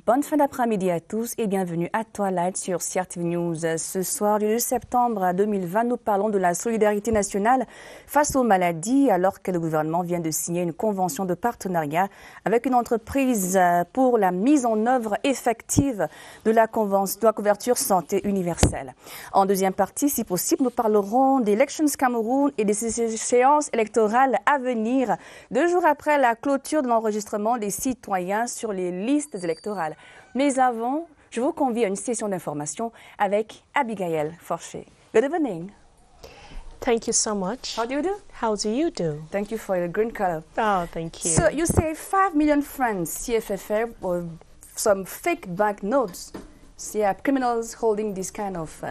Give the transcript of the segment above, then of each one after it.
Bonne fin d'après-midi à tous et bienvenue à Twilight sur CRTV News. Ce soir du 2 septembre 2020, nous parlons de la solidarité nationale face aux maladies alors que le gouvernement vient de signer une convention de partenariat avec une entreprise pour la mise en œuvre effective de la couverture santé universelle. En deuxième partie, si possible, nous parlerons d'Elections Cameroun et des échéances électorales à venir, 2 jours après la clôture de l'enregistrement des citoyens sur les listes électorales. Mais avant, je vous convie à une session d'information avec Abigail Forché. Good evening. Thank you so much. How do you do? How do you do? Thank you for your green color. Oh, thank you. So you say 5 million francs CFFA or some fake banknotes. So yeah, criminals holding this kind of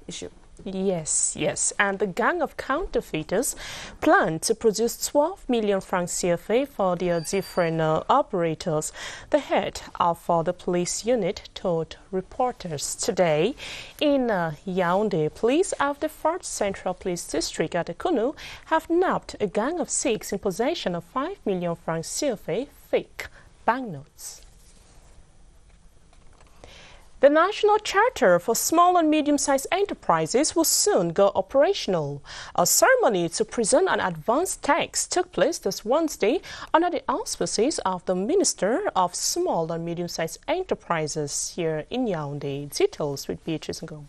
issue. Yes. And the gang of counterfeiters plan to produce 12 million francs CFA for their different operators. The head of the police unit told reporters today in Yaoundé, police of the 4th Central Police District at Ekunu have nabbed a gang of 6 in possession of 5 million francs CFA fake banknotes. The National Charter for Small and Medium-Sized Enterprises will soon go operational. A ceremony to present an advanced text took place this Wednesday under the auspices of the Minister of Small and Medium-Sized Enterprises here in Yaoundé. Details with Beatrice Ngo.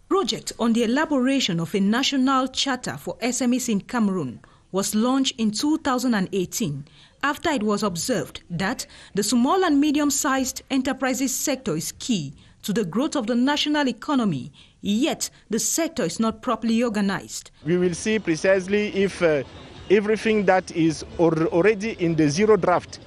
Project on the elaboration of a national charter for SMEs in Cameroon was launched in 2018 after it was observed that the small and medium-sized enterprises sector is key to the growth of the national economy, yet the sector is not properly organized. We will see precisely if everything that is already in the zero draft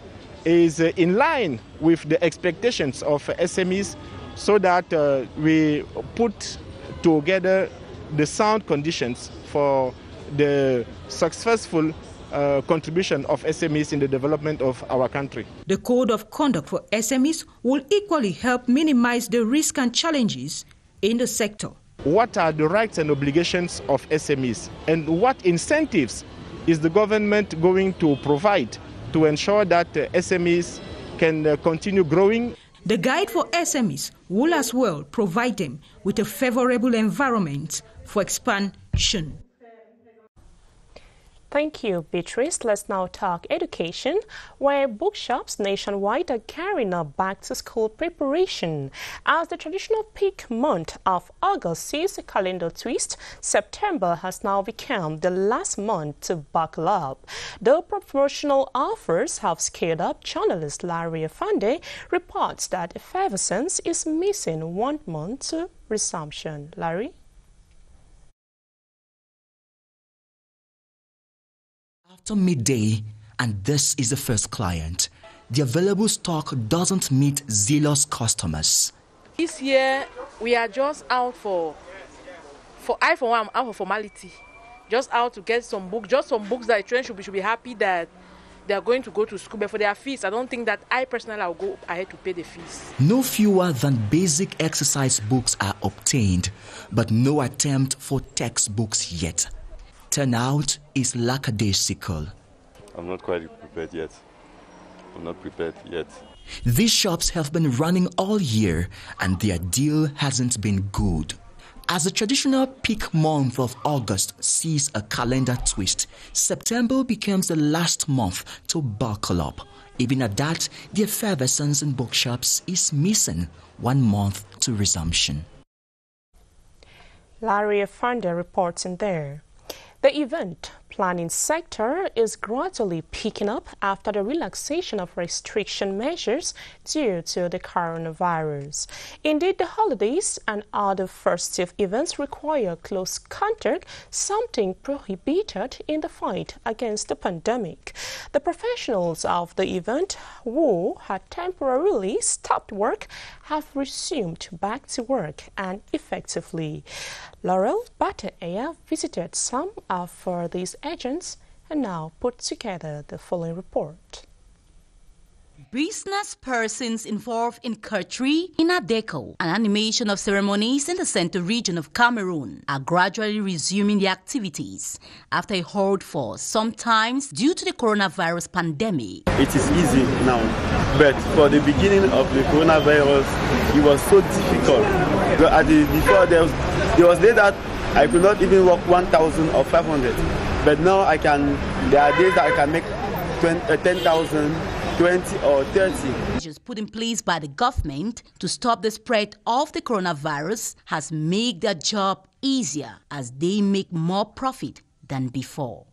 is in line with the expectations of SMEs, so that we put together the sound conditions for the successful contribution of SMEs in the development of our country. The Code of Conduct for SMEs will equally help minimize the risks and challenges in the sector. What are the rights and obligations of SMEs, and what incentives is the government going to provide to ensure that SMEs can continue growing? The guide for SMEs will as well provide them with a favorable environment for expansion. Thank you, Beatrice. Let's now talk education, where bookshops nationwide are carrying out back-to-school preparation. As the traditional peak month of August sees a calendar twist, September has now become the last month to buckle up. Though promotional offers have scaled up, journalist Larry Afande reports that effervescence is missing 1 month to resumption. Larry? After midday, and this is the first client, the available stock doesn't meet zealous customers. This year, we are just out for one, I'm out for formality. Just out to get some books, just some books that children should be happy that they are going to go to school. But for their fees, I don't think that I personally will go ahead to pay the fees. No fewer than basic exercise books are obtained, but no attempt for textbooks yet. Turnout is lackadaisical. I'm not quite prepared yet. I'm not prepared yet. These shops have been running all year and their deal hasn't been good. As the traditional peak month of August sees a calendar twist, September becomes the last month to buckle up. Even at that, the effervescence in bookshops is missing 1 month to resumption. Larry Afande reports in there. The event planning sector is gradually picking up after the relaxation of restriction measures due to the coronavirus. Indeed, the holidays and other festive events require close contact, something prohibited in the fight against the pandemic. The professionals of the event who had temporarily stopped work have resumed back to work and effectively. Laurel Bateaya visited some of these agents and now put together the following report. Business persons involved in Kertri, Inadeko, an animation of ceremonies in the central region of Cameroon, are gradually resuming their activities after a hold for sometimes due to the coronavirus pandemic. It is easy now, but for the beginning of the coronavirus, it was so difficult. Before there was days that I could not even work 1,000 or 500, but now there are days that I can make 10,000. 20 or 30. Measures put in place by the government to stop the spread of the coronavirus has made their job easier as they make more profit than before.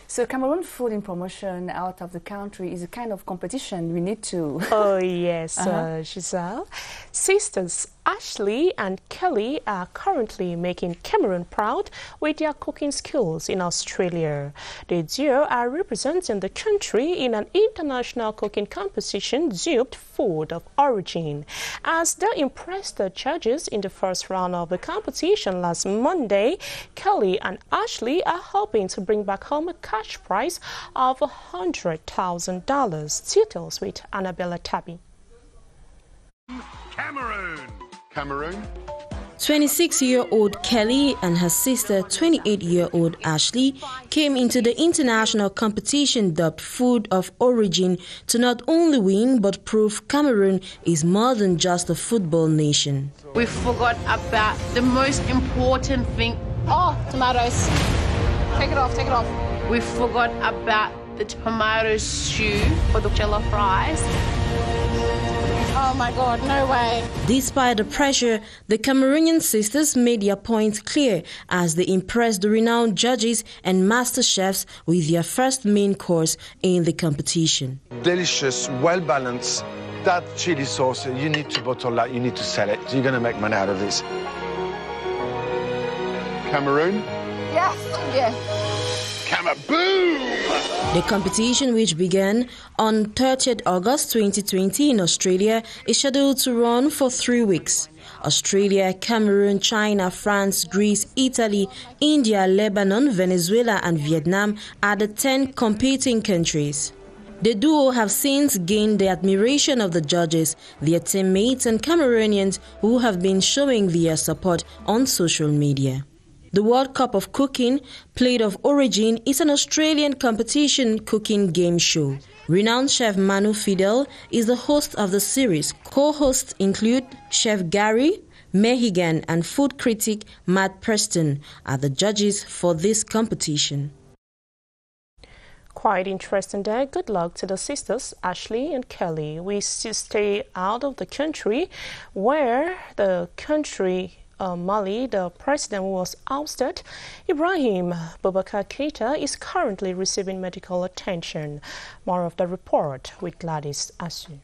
So Cameroon food in promotion out of the country is a kind of competition we need to... Oh yes, Giselle. Sisters Ashley and Kelly are currently making Cameroon proud with their cooking skills in Australia. The duo are representing the country in an international cooking competition dubbed Food of Origin. As they impressed the judges in the first round of the competition last Monday, Kelly and Ashley are hoping to bring back home a cash prize of $100,000. Details with Annabella Tabby. Cameroon. 26-year-old Kelly and her sister, 28-year-old Ashley, came into the international competition dubbed Food of Origin to not only win but prove Cameroon is more than just a football nation. We forgot about the most important thing. Oh, tomatoes. Take it off, take it off. We forgot about the tomato stew for the jollof rice. Oh my God, no way. Despite the pressure, the Cameroonian sisters made their points clear as they impressed the renowned judges and master chefs with their first main course in the competition. Delicious, well-balanced. That chili sauce, you need to bottle that, you need to sell it. You're going to make money out of this. Cameroon? Yes, yeah. Boom! The competition, which began on 30th August 2020 in Australia, is scheduled to run for 3 weeks. Australia, Cameroon, China, France, Greece, Italy, India, Lebanon, Venezuela and Vietnam are the 10 competing countries. The duo have since gained the admiration of the judges, their teammates and Cameroonians who have been showing their support on social media. The World Cup of Cooking, Plate of Origin, is an Australian competition cooking game show. Renowned chef Manu Fidel is the host of the series. Co-hosts include Chef Gary Mehigan and food critic Matt Preston are the judges for this competition. Quite interesting there. Good luck to the sisters Ashley and Kelly. We stay out of the country where the country Mali, the president who was ousted, Ibrahim Boubacar Keita, is currently receiving medical attention. More of the report with Gladys Asu.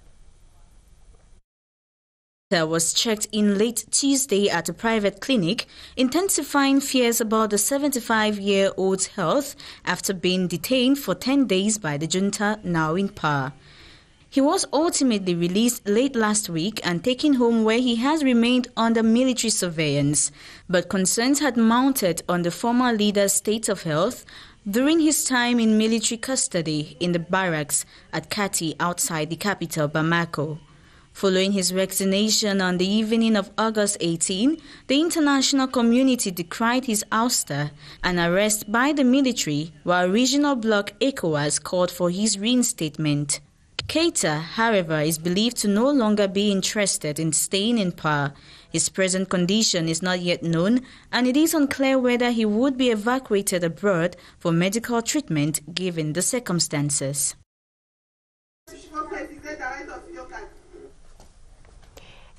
Keita was checked in late Tuesday at a private clinic, intensifying fears about the 75-year-old's health after being detained for 10 days by the junta now in power. He was ultimately released late last week and taken home where he has remained under military surveillance, but concerns had mounted on the former leader's state of health during his time in military custody in the barracks at Kati outside the capital, Bamako. Following his resignation on the evening of August 18, the international community decried his ouster and arrest by the military, while regional bloc ECOWAS called for his reinstatement. Keita, however, is believed to no longer be interested in staying in power. His present condition is not yet known, and it is unclear whether he would be evacuated abroad for medical treatment given the circumstances.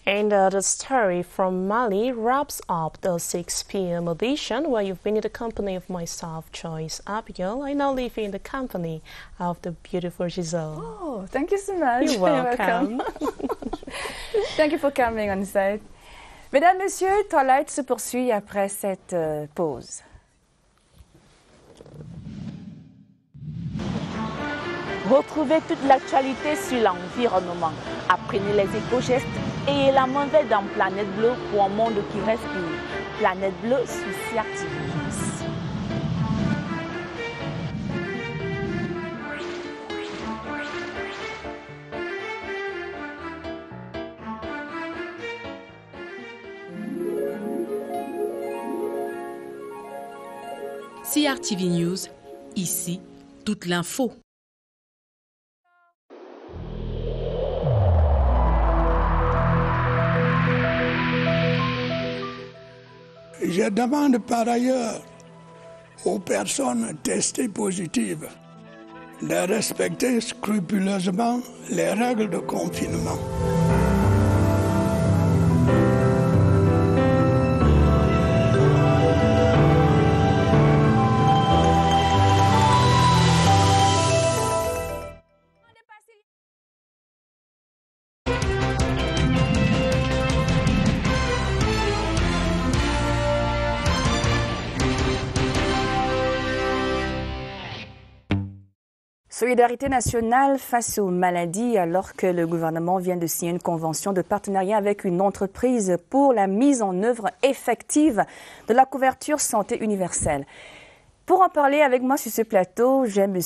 And the story from Mali wraps up the 6 p.m. edition, where you've been in the company of myself, Joyce Abigail. I now leave you in the company of the beautiful Giselle. Oh, thank you so much. You're welcome. Thank you for coming on site. Mesdames, Messieurs, Twilight se poursuit après cette pause. Retrouvez toute l'actualité sur l'environnement. Apprenez les éco-gestes et la main dans Planète Bleue pour un monde qui respire. Planète Bleue sur CRTV News. CRTV News, ici, toute l'info. Je demande par ailleurs aux personnes testées positives de respecter scrupuleusement les règles de confinement. Solidarité nationale face aux maladies alors que le gouvernement vient de signer une convention de partenariat avec une entreprise pour la mise en œuvre effective de la couverture santé universelle. Pour en parler avec moi sur ce plateau, j'ai M.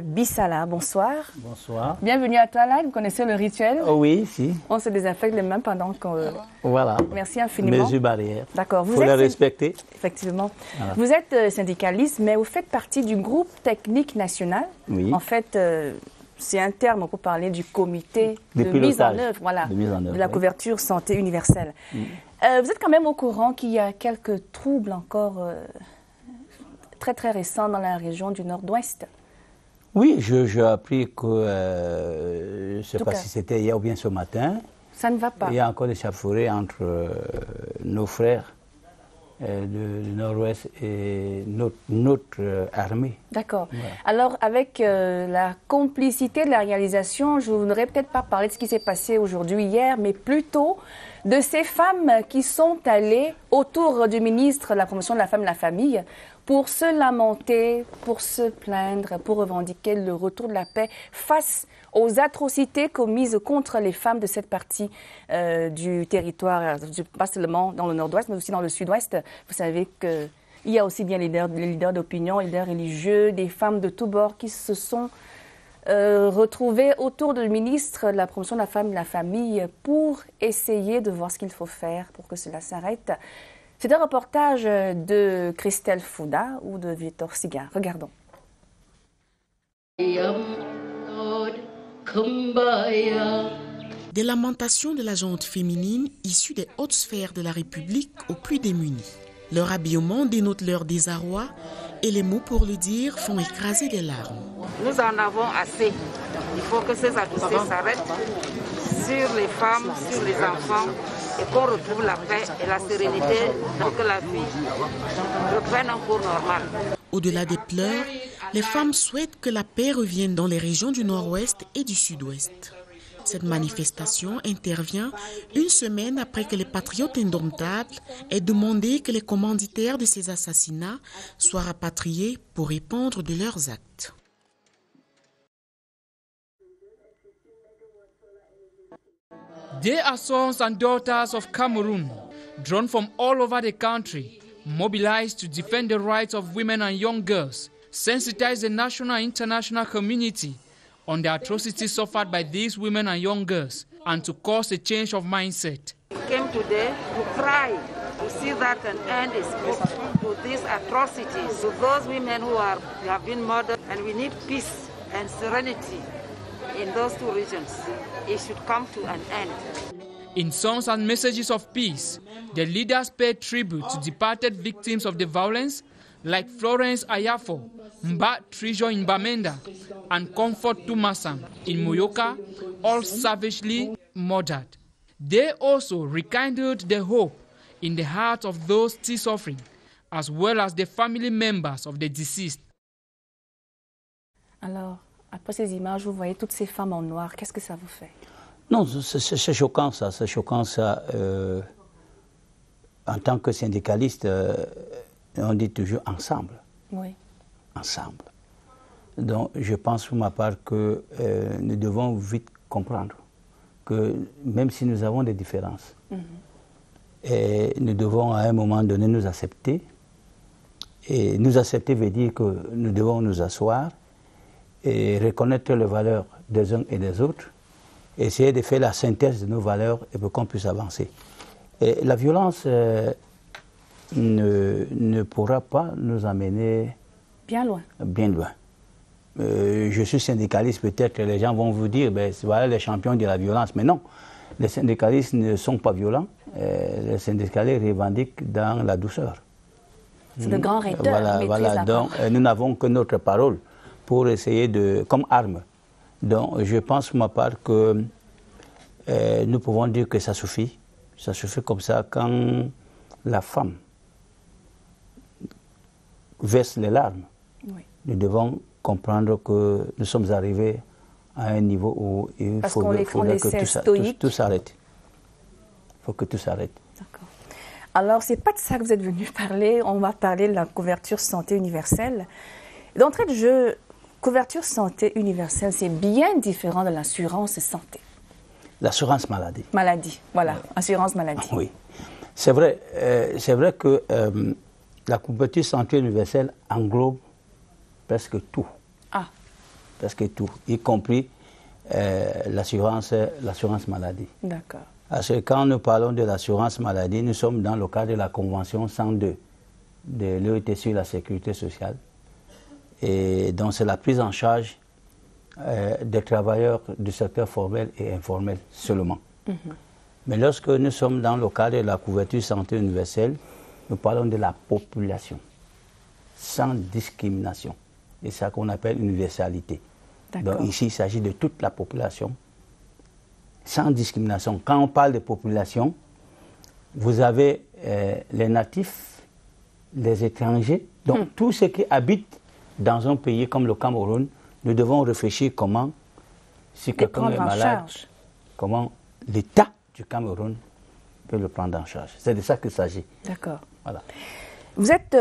Bissala. Bonsoir. Bonsoir. Bienvenue à toi, là. Vous connaissez le rituel? Oh oui, si. On se désinfecte les mains pendant qu'on... Voilà. Merci infiniment. Mesures barrières. D'accord. Il faut les respecter. Effectivement. Voilà. Vous êtes syndicaliste, mais vous faites partie du groupe technique national. Oui. En fait, c'est un terme pour parler du comité de mise en œuvre, voilà, de la couverture santé universelle. Vous êtes quand même au courant qu'il y a quelques troubles encore très récents dans la région du Nord-Ouest? Oui, j'ai appris que, je ne sais pas si c'était hier ou bien ce matin. Ça ne va pas. Il y a encore des échauffourées entre nos frères du Nord-Ouest et notre armée. D'accord. Voilà. Alors, avec la complicité de la réalisation, je ne voudrais peut-être pas parler de ce qui s'est passé aujourd'hui, hier, mais plutôt de ces femmes qui sont allées autour du ministre de la Promotion de la Femme et de la Famille pour se lamenter, pour se plaindre, pour revendiquer le retour de la paix face aux atrocités commises contre les femmes de cette partie du territoire, pas seulement dans le Nord-Ouest, mais aussi dans le Sud-Ouest. Vous savez qu'il y a aussi bien les leaders d'opinion, les leaders religieux, des femmes de tous bords qui se sont retrouvées autour du ministre de la Promotion de la Femme et de la Famille pour essayer de voir ce qu'il faut faire pour que cela s'arrête. C'est un reportage de Christelle Fouda ou de Victor Siga. Regardons. Des lamentations de la gente féminine issues des hautes sphères de la République aux plus démunis. Leur habillement dénote leur désarroi et les mots pour le dire font écraser des larmes. Nous en avons assez. Il faut que ces atrocités s'arrêtent sur les femmes, sur les enfants et qu'on retrouve la paix et la sérénité pour que la vie reprenne un cours normal. Au-delà des pleurs, les femmes souhaitent que la paix revienne dans les régions du Nord-Ouest et du Sud-Ouest. Cette manifestation intervient une semaine après que les patriotes indomptables aient demandé que les commanditaires de ces assassinats soient rapatriés pour répondre de leurs actes. They are sons and daughters of Cameroon, drawn from all over the country, mobilized to defend the rights of women and young girls, sensitize the national and international community on the atrocities suffered by these women and young girls, and to cause a change of mindset. We came today to cry, to see that an end is put to these atrocities, to those women who have been murdered, and we need peace and serenity in those two regions. It should come to an end. In songs and messages of peace, the leaders paid tribute to departed victims of the violence like Florence Ayafo, Mba Trijo in Bamenda, and Comfort Tumasam in Moyoka, all savagely murdered. They also rekindled the hope in the hearts of those still suffering, as well as the family members of the deceased. Alors, après ces images, vous voyez toutes ces femmes en noir, qu'est-ce que ça vous fait? Non, c'est choquant ça, c'est choquant ça. En tant que syndicaliste, on dit toujours ensemble. Oui. Ensemble. Donc je pense pour ma part que nous devons vite comprendre que même si nous avons des différences, et nous devons à un moment donné nous accepter. Et nous accepter veut dire que nous devons nous asseoir et reconnaître les valeurs des uns et des autres, essayer de faire la synthèse de nos valeurs et pour qu'on puisse avancer. Et la violence ne pourra pas nous amener Bien loin. Bien loin. Je suis syndicaliste, peut-être que les gens vont vous dire, ben, voilà les champions de la violence. Mais non, les syndicalistes ne sont pas violents. Les syndicalistes revendiquent dans la douceur. C'est de grands rhéteurs. Voilà. Donc, nous n'avons que notre parole pour essayer de, comme arme. Donc, je pense, pour ma part, que nous pouvons dire que ça suffit. Ça suffit comme ça quand la femme verse les larmes. Oui. Nous devons comprendre que nous sommes arrivés à un niveau où il faudrait que tout s'arrête. Il faut que tout s'arrête. D'accord. Alors, ce n'est pas de ça que vous êtes venu parler. On va parler de la couverture santé universelle. D'entrée de jeu, couverture santé universelle, c'est bien différent de l'assurance santé. L'assurance maladie. Maladie, voilà, assurance maladie. Oui. C'est vrai que la couverture santé universelle englobe presque tout. Ah. Presque tout, y compris l'assurance maladie. D'accord. Parce que quand nous parlons de l'assurance maladie, nous sommes dans le cadre de la Convention 102 de l'OIT sur la sécurité sociale. Et donc c'est la prise en charge des travailleurs du secteur formel et informel seulement. Mais lorsque nous sommes dans le cadre de la couverture santé universelle, nous parlons de la population, sans discrimination. Et c'est ça qu'on appelle universalité. Donc ici, il s'agit de toute la population, sans discrimination. Quand on parle de population, vous avez les natifs, les étrangers, donc tous ceux qui habitent dans un pays comme le Cameroun, nous devons réfléchir comment, si quelqu'un est malade, comment l'État du Cameroun peut le prendre en charge. C'est de ça qu'il s'agit. D'accord. Voilà. Vous êtes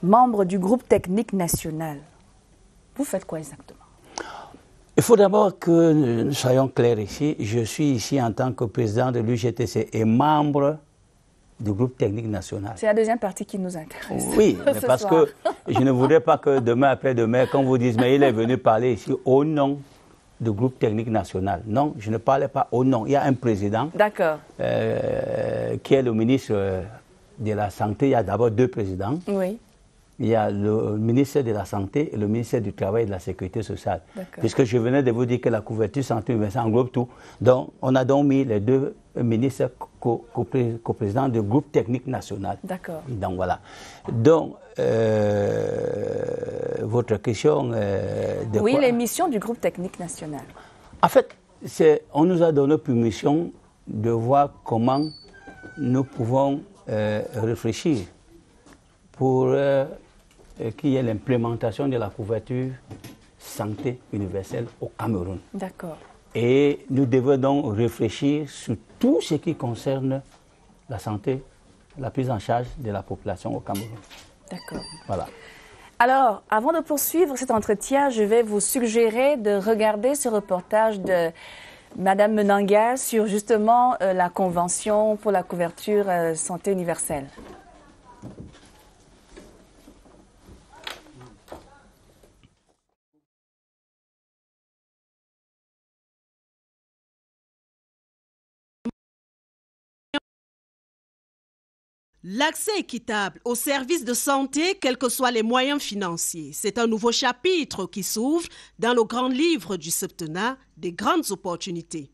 membre du groupe technique national. Vous faites quoi exactement? Il faut d'abord que nous soyons clairs ici. Je suis ici en tant que président de l'UGTC et membre du groupe technique national. C'est la deuxième partie qui nous intéresse. Oui, mais parce que je ne voudrais pas que demain, après-demain, quand vous dites, mais il est venu parler ici au nom du groupe technique national. Non, je ne parlais pas au nom. Il y a un président qui est le ministre de la Santé. Il y a d'abord deux présidents. Oui. Il y a le ministère de la Santé et le ministère du Travail et de la Sécurité sociale. Puisque je venais de vous dire que la couverture santé universelle englobe tout. Donc, on a donc mis les deux ministres co-présidents du groupe technique national. D'accord. Donc, voilà. Donc, votre question oui, les missions du groupe technique national. En fait, on nous a donné permission de voir comment nous pouvons réfléchir pour qu'il y ait l'implémentation de la couverture santé universelle au Cameroun. D'accord. Et nous devons donc réfléchir sur tout ce qui concerne la santé, la prise en charge de la population au Cameroun. D'accord. Voilà. Alors, avant de poursuivre cet entretien, je vais vous suggérer de regarder ce reportage de Madame Menanga sur justement la Convention pour la couverture santé universelle. L'accès équitable aux services de santé, quels que soient les moyens financiers, c'est un nouveau chapitre qui s'ouvre dans le grand livre du septennat des grandes opportunités.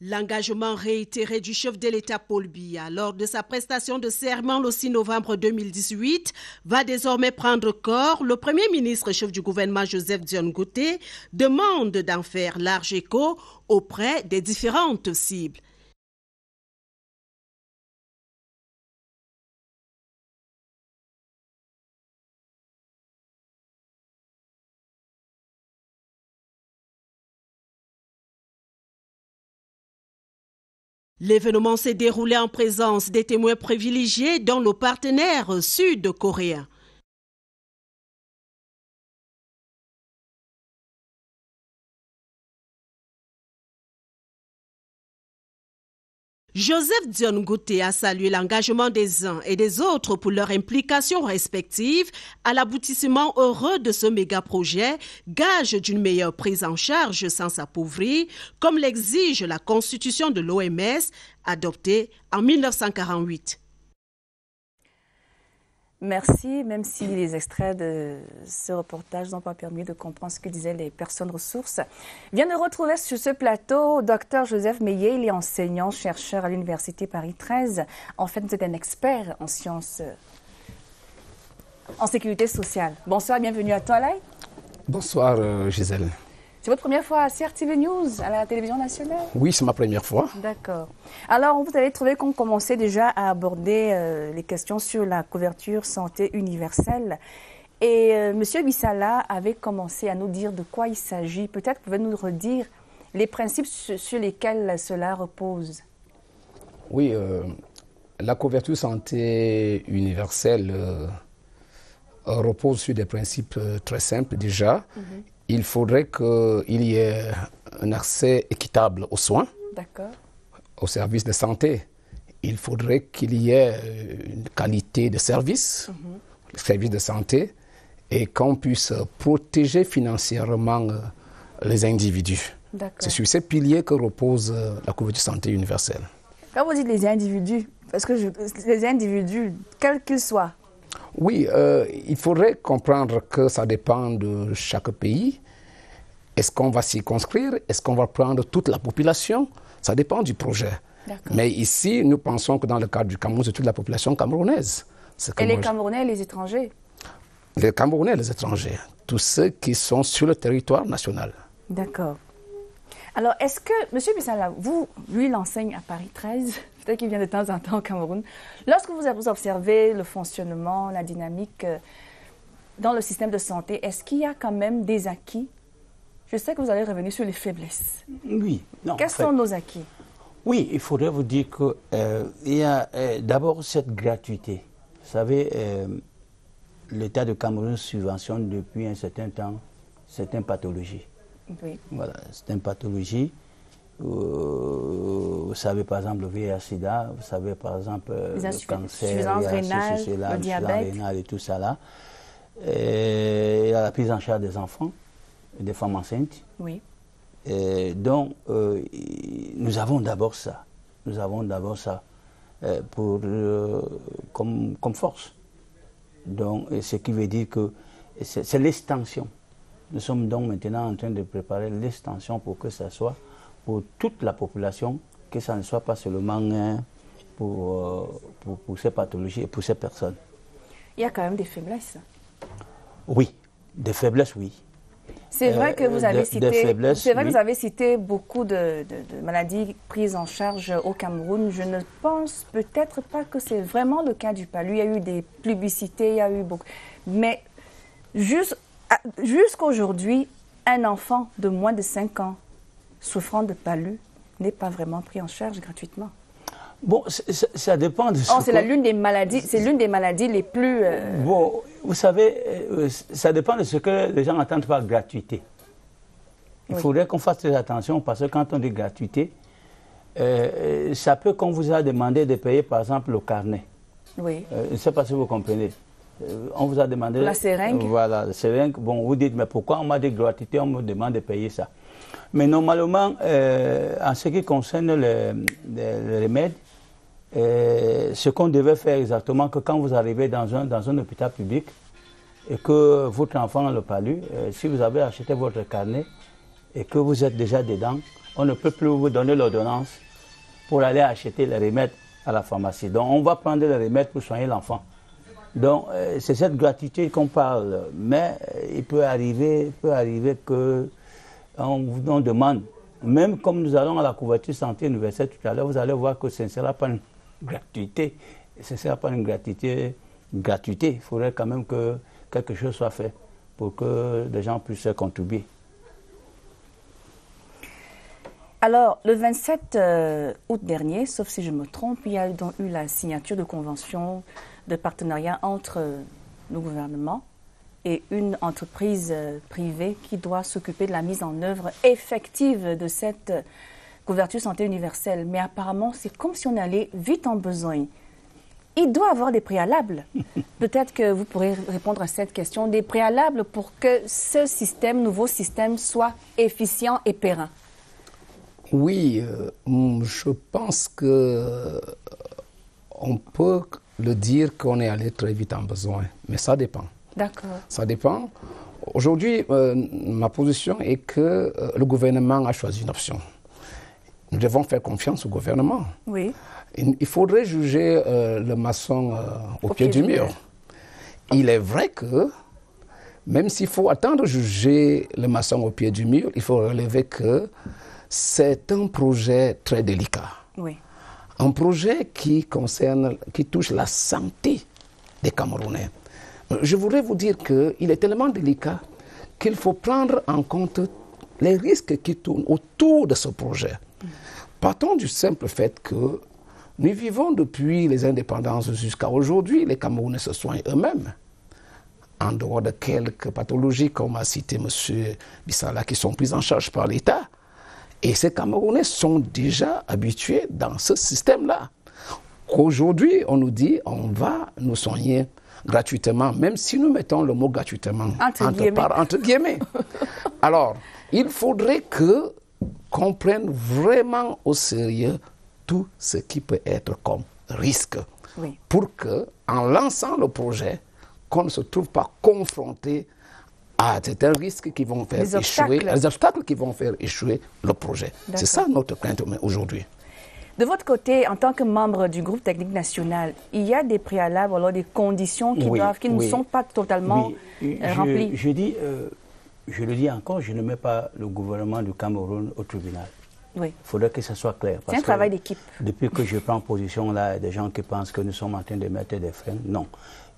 L'engagement réitéré du chef de l'État Paul Biya lors de sa prestation de serment le 6 novembre 2018 va désormais prendre corps. Le Premier ministre chef du gouvernement Joseph Dione Ngouté demande d'en faire large écho auprès des différentes cibles. L'événement s'est déroulé en présence des témoins privilégiés, dont le partenaire sud-coréen. Joseph Dion Ngouté a salué l'engagement des uns et des autres pour leur implication respective à l'aboutissement heureux de ce méga-projet, gage d'une meilleure prise en charge sans s'appauvrir, comme l'exige la Constitution de l'OMS, adoptée en 1948. Merci, même si les extraits de ce reportage n'ont pas permis de comprendre ce que disaient les personnes ressources. Vient de retrouver sur ce plateau Dr Joseph Meillet, il est enseignant-chercheur à l'Université Paris 13. En fait, c'est un expert en sciences, en sécurité sociale. Bonsoir, bienvenue à toi, Lai. Bonsoir, Gisèle. C'est votre première fois à CRTV News, à la télévision nationale? Oui, c'est ma première fois. D'accord. Alors, vous avez trouvé qu'on commençait déjà à aborder les questions sur la couverture santé universelle. Et M. Bissala avait commencé à nous dire de quoi il s'agit. Peut-être pouvez-vous nous redire les principes sur lesquels cela repose? Oui, la couverture santé universelle repose sur des principes très simples déjà. Il faudrait qu'il y ait un accès équitable aux soins, aux services de santé. Il faudrait qu'il y ait une qualité de service, les services de santé, et qu'on puisse protéger financièrement les individus. C'est sur ces piliers que repose la couverture santé universelle. Quand vous dites les individus, parce que les individus, quels qu'ils soient, oui, il faudrait comprendre que ça dépend de chaque pays. Est-ce qu'on va circonscrire? Est-ce qu'on va prendre toute la population? Ça dépend du projet. Mais ici, nous pensons que dans le cadre du Cameroun, c'est toute la population camerounaise. Et les Camerounais et les étrangers? Les Camerounais et les étrangers. Tous ceux qui sont sur le territoire national. D'accord. Alors, est-ce que, M. Bissala, lui, il enseigne à Paris 13, peut-être qu'il vient de temps en temps au Cameroun. Lorsque vous observez le fonctionnement, la dynamique dans le système de santé, est-ce qu'il y a quand même des acquis? Je sais que vous allez revenir sur les faiblesses. Oui. Quels sont nos acquis? Oui, il faudrait vous dire qu'il y a d'abord cette gratuité. Vous savez, l'État de Cameroun subventionne depuis un certain temps certaines pathologies. Oui. Voilà, c'est une pathologie. Vous savez par exemple le VIH-Sida, vous savez par exemple le cancer, le diabète rénal et tout ça là. Et la prise en charge des enfants, des femmes enceintes. Oui. Et donc nous avons d'abord ça. Nous avons d'abord ça comme force. Donc, ce qui veut dire que c'est l'extension. Nous sommes donc maintenant en train de préparer l'extension pour que ça soit pour toute la population, que ça ne soit pas seulement pour ces pathologies et pour ces personnes. Il y a quand même des faiblesses. Oui, des faiblesses, oui. C'est vrai que vous avez cité, beaucoup de maladies prises en charge au Cameroun. Je ne pense peut-être pas que c'est vraiment le cas du palu. Il y a eu des publicités, il y a eu beaucoup. Mais jusqu'aujourd'hui, un enfant de moins de 5 ans souffrant de palu n'est pas vraiment pris en charge gratuitement. Bon, ça dépend de c'est l'une des maladies les plus... Bon, vous savez, ça dépend de ce que les gens entendent par gratuité. Il faudrait qu'on fasse très attention parce que quand on dit gratuité, ça peut qu'on vous a demandé de payer par exemple le carnet. Oui. Je ne sais pas si vous comprenez. On vous a demandé... La seringue. Voilà, la seringue. Bon, vous dites, mais pourquoi on m'a dit gratuité, on me demande de payer ça? Mais normalement, en ce qui concerne les remèdes, ce qu'on devait faire exactement, que quand vous arrivez dans un hôpital public et que votre enfant a le palu, si vous avez acheté votre carnet et que vous êtes déjà dedans, on ne peut plus vous donner l'ordonnance pour aller acheter les remèdes à la pharmacie. Donc on va prendre les remèdes pour soigner l'enfant. Donc c'est cette gratuité qu'on parle, mais il peut arriver que on demande, même comme nous allons à la couverture santé universelle tout à l'heure, vous allez voir que ce ne sera pas une gratuité. Ce ne sera pas une gratuité. Il faudrait quand même que quelque chose soit fait pour que les gens puissent contribuer. Alors, le 27 août dernier, sauf si je me trompe, il y a donc eu la signature de convention de partenariat entre le gouvernement et une entreprise privée qui doit s'occuper de la mise en œuvre effective de cette couverture santé universelle, mais apparemment, c'est comme si on allait vite en besoin. Il doit y avoir des préalables. Peut-être que vous pourrez répondre à cette question, des préalables pour que ce système, nouveau système, soit efficient et pérenne. Oui, je pense que on peut le dire qu'on est allé très vite en besoin, mais ça dépend. D'accord. Ça dépend. Aujourd'hui, ma position est que le gouvernement a choisi une option. Nous devons faire confiance au gouvernement. Oui. Il faudrait juger le maçon au pied du mur. Il est vrai que, même s'il faut attendre juger le maçon au pied du mur, il faut relever que c'est un projet très délicat. Oui. Un projet qui touche la santé des Camerounais. Je voudrais vous dire qu'il est tellement délicat qu'il faut prendre en compte les risques qui tournent autour de ce projet. Partons du simple fait que nous vivons depuis les indépendances jusqu'à aujourd'hui, les Camerounais se soignent eux-mêmes. En dehors de quelques pathologies, comme a cité M. Bissala, qui sont prises en charge par l'État. Et ces Camerounais sont déjà habitués dans ce système-là. Aujourd'hui, on nous dit on va nous soigner gratuitement, même si nous mettons le mot gratuitement entre guillemets. Alors, il faudrait qu'on prenne vraiment au sérieux tout ce qui peut être comme risque. Oui. Pour que, en lançant le projet, qu'on ne se trouve pas confronté à certains risques qui vont faire échouer, les obstacles qui vont faire échouer le projet. C'est ça notre crainte aujourd'hui. De votre côté, en tant que membre du groupe technique national, il y a des préalables, alors des conditions qui ne sont pas totalement remplies. Je le dis encore, je ne mets pas le gouvernement du Cameroun au tribunal. Oui. Il faudrait que ce soit clair. C'est un travail d'équipe. Depuis que je prends position là, il y a des gens qui pensent que nous sommes en train de mettre des freins. Non.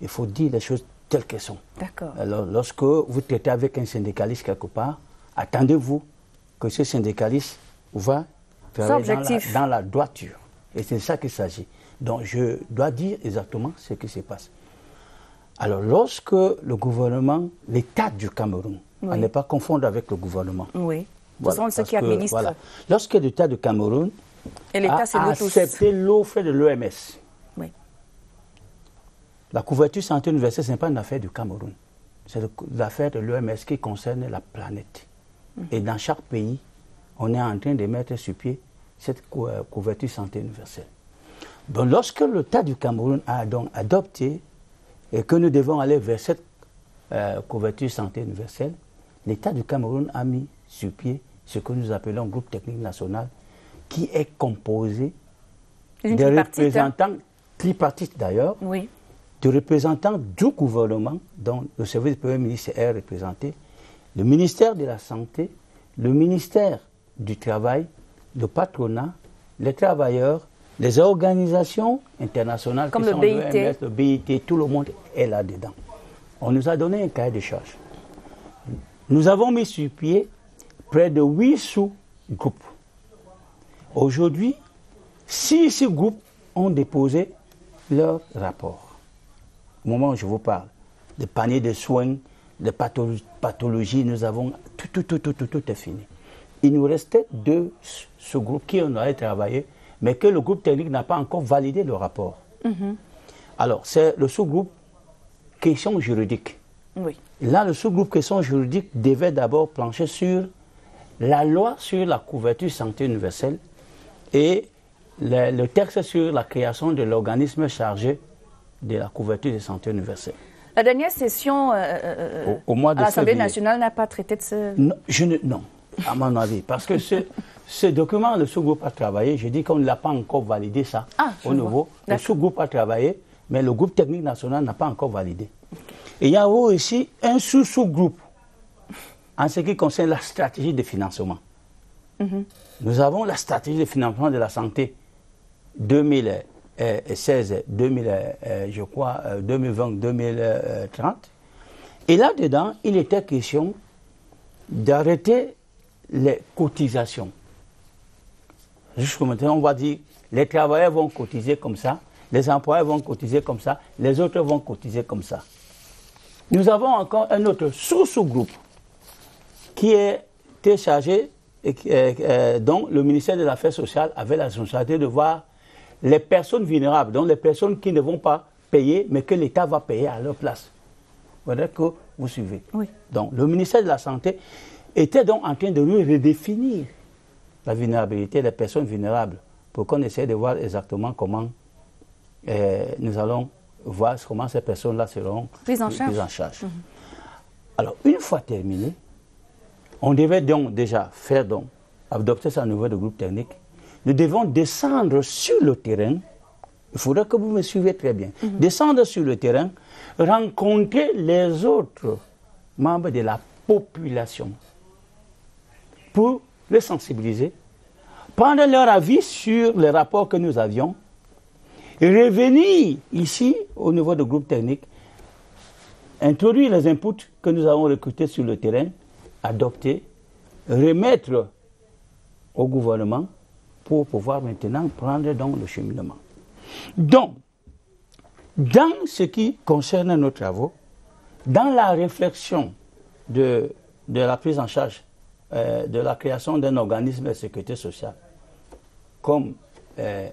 Il faut dire les choses telles qu'elles sont. D'accord. Alors, lorsque vous traitez avec un syndicaliste quelque part, attendez-vous que ce syndicaliste va dans la droiture. Et c'est de ça qu'il s'agit. Donc, je dois dire exactement ce qui se passe. Alors, lorsque le gouvernement, l'État du Cameroun, on n'est pas confondre avec le gouvernement. Oui. Ce sont ceux qui administrent. Voilà. Lorsque l'État du Cameroun a accepté l'offre de l'OMS, oui. La couverture santé universelle, ce n'est pas une affaire du Cameroun. C'est l'affaire de l'OMS qui concerne la planète. Et dans chaque pays, on est en train de mettre sur pied cette couverture santé universelle. Donc lorsque l'État du Cameroun a donc adopté et que nous devons aller vers cette couverture santé universelle, l'État du Cameroun a mis sur pied ce que nous appelons un groupe technique national qui est composé de représentants tripartites d'ailleurs, de représentants du gouvernement, dont le service du Premier ministre est représenté, le ministère de la Santé, le ministère du Travail, le patronat, les travailleurs, les organisations internationales comme qui sont l'OMS, le BIT, tout le monde est là-dedans. On nous a donné un cahier de charges. Nous avons mis sur pied près de 8 sous-groupes. Aujourd'hui, 6 sous-groupes ont déposé leur rapport. Au moment où je vous parle, des paniers de soins, des pathologies, nous avons tout est fini. Il nous restait 2 sous-groupes qui on aurait travaillé, mais que le groupe technique n'a pas encore validé le rapport. Alors, c'est le sous-groupe question juridique. Oui. Là, le sous-groupe question juridique devait d'abord plancher sur la loi sur la couverture santé universelle et le texte sur la création de l'organisme chargé de la couverture de santé universelle. La dernière session au mois de à l'Assemblée nationale n'a pas traité de ce... Non, à mon avis, parce que ce document, le sous-groupe a travaillé, je dis qu'on ne l'a pas encore validé ça au niveau. Le sous-groupe a travaillé, mais le groupe technique national n'a pas encore validé. Et il y a aussi un sous-groupe en ce qui concerne la stratégie de financement. Nous avons la stratégie de financement de la santé 2016, 2020, 2030. Et là-dedans, il était question d'arrêter les cotisations. Jusqu'au maintenant, on va dire, les travailleurs vont cotiser comme ça, les employeurs vont cotiser comme ça, les autres vont cotiser comme ça. Nous avons encore un autre sous-groupe qui était chargé dont le ministère des Affaires sociales avait la responsabilité de voir les personnes vulnérables, donc les personnes qui ne vont pas payer, mais que l'État va payer à leur place. Vous voyez que vous suivez. Oui. Donc, le ministère de la Santé était donc en train de redéfinir la vulnérabilité des personnes vulnérables pour qu'on essaie de voir exactement comment nous allons voir comment ces personnes-là seront prises en charge. Alors, une fois terminé, on devait donc déjà adopter ça au niveau du groupe technique. Nous devons descendre sur le terrain. Il faudrait que vous me suivez très bien. Descendre sur le terrain, rencontrer les autres membres de la population pour les sensibiliser, prendre leur avis sur les rapports que nous avions, et revenir ici au niveau du groupe technique, introduire les inputs que nous avons recrutés sur le terrain, adopter, remettre au gouvernement pour pouvoir maintenant prendre donc le cheminement. Donc, dans ce qui concerne nos travaux, dans la réflexion de la prise en charge de la création d'un organisme de sécurité sociale, comme M.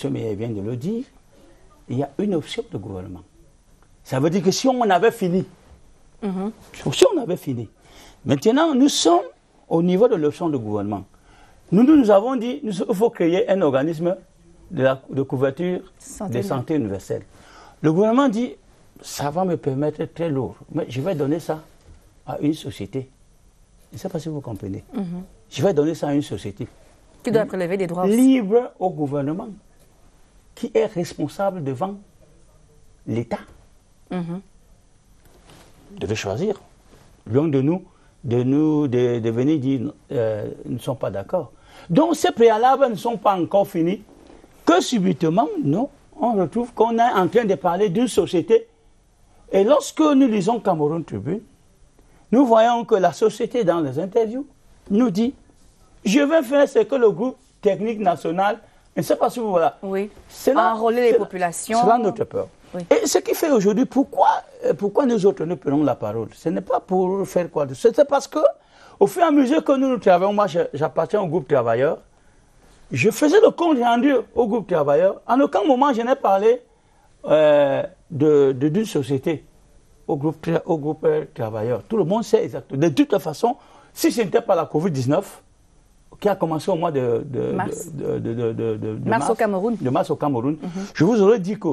Meyer vient de le dire, il y a une option de gouvernement. Ça veut dire que si on avait fini, maintenant nous sommes au niveau de l'option de gouvernement. Nous avons dit qu'il faut créer un organisme de couverture de santé universelle. Le gouvernement dit, ça va me permettre très lourd, mais je vais donner ça à une société. Je ne sais pas si vous comprenez. Je vais donner ça à une société. Qui doit prélever des droits aussi. Libre au gouvernement, qui est responsable devant l'État. Vous devez choisir. Loin de nous, de venir dire, nous ne sommes pas d'accord. Donc ces préalables ne sont pas encore finis. Que subitement, non, on retrouve qu'on est en train de parler d'une société. Et lorsque nous lisons Cameroun Tribune, nous voyons que la société, dans les interviews, nous dit « Je vais faire ce que le groupe technique national, je ne sais pas si vous voilà. » Oui, enrôler les populations. C'est là notre peur. Oui. Et ce qui fait aujourd'hui, pourquoi nous autres nous prenons la parole? Ce n'est pas pour faire quoi. C'est parce que, au fur et à mesure que nous travaillons, moi j'appartiens au groupe travailleur, je faisais le compte rendu au groupe travailleur. En aucun moment je n'ai parlé d'une société au groupe travailleur. Tout le monde sait exactement. De toute façon, si ce n'était pas la Covid-19, qui a commencé au mois de mars au Cameroun, je vous aurais dit que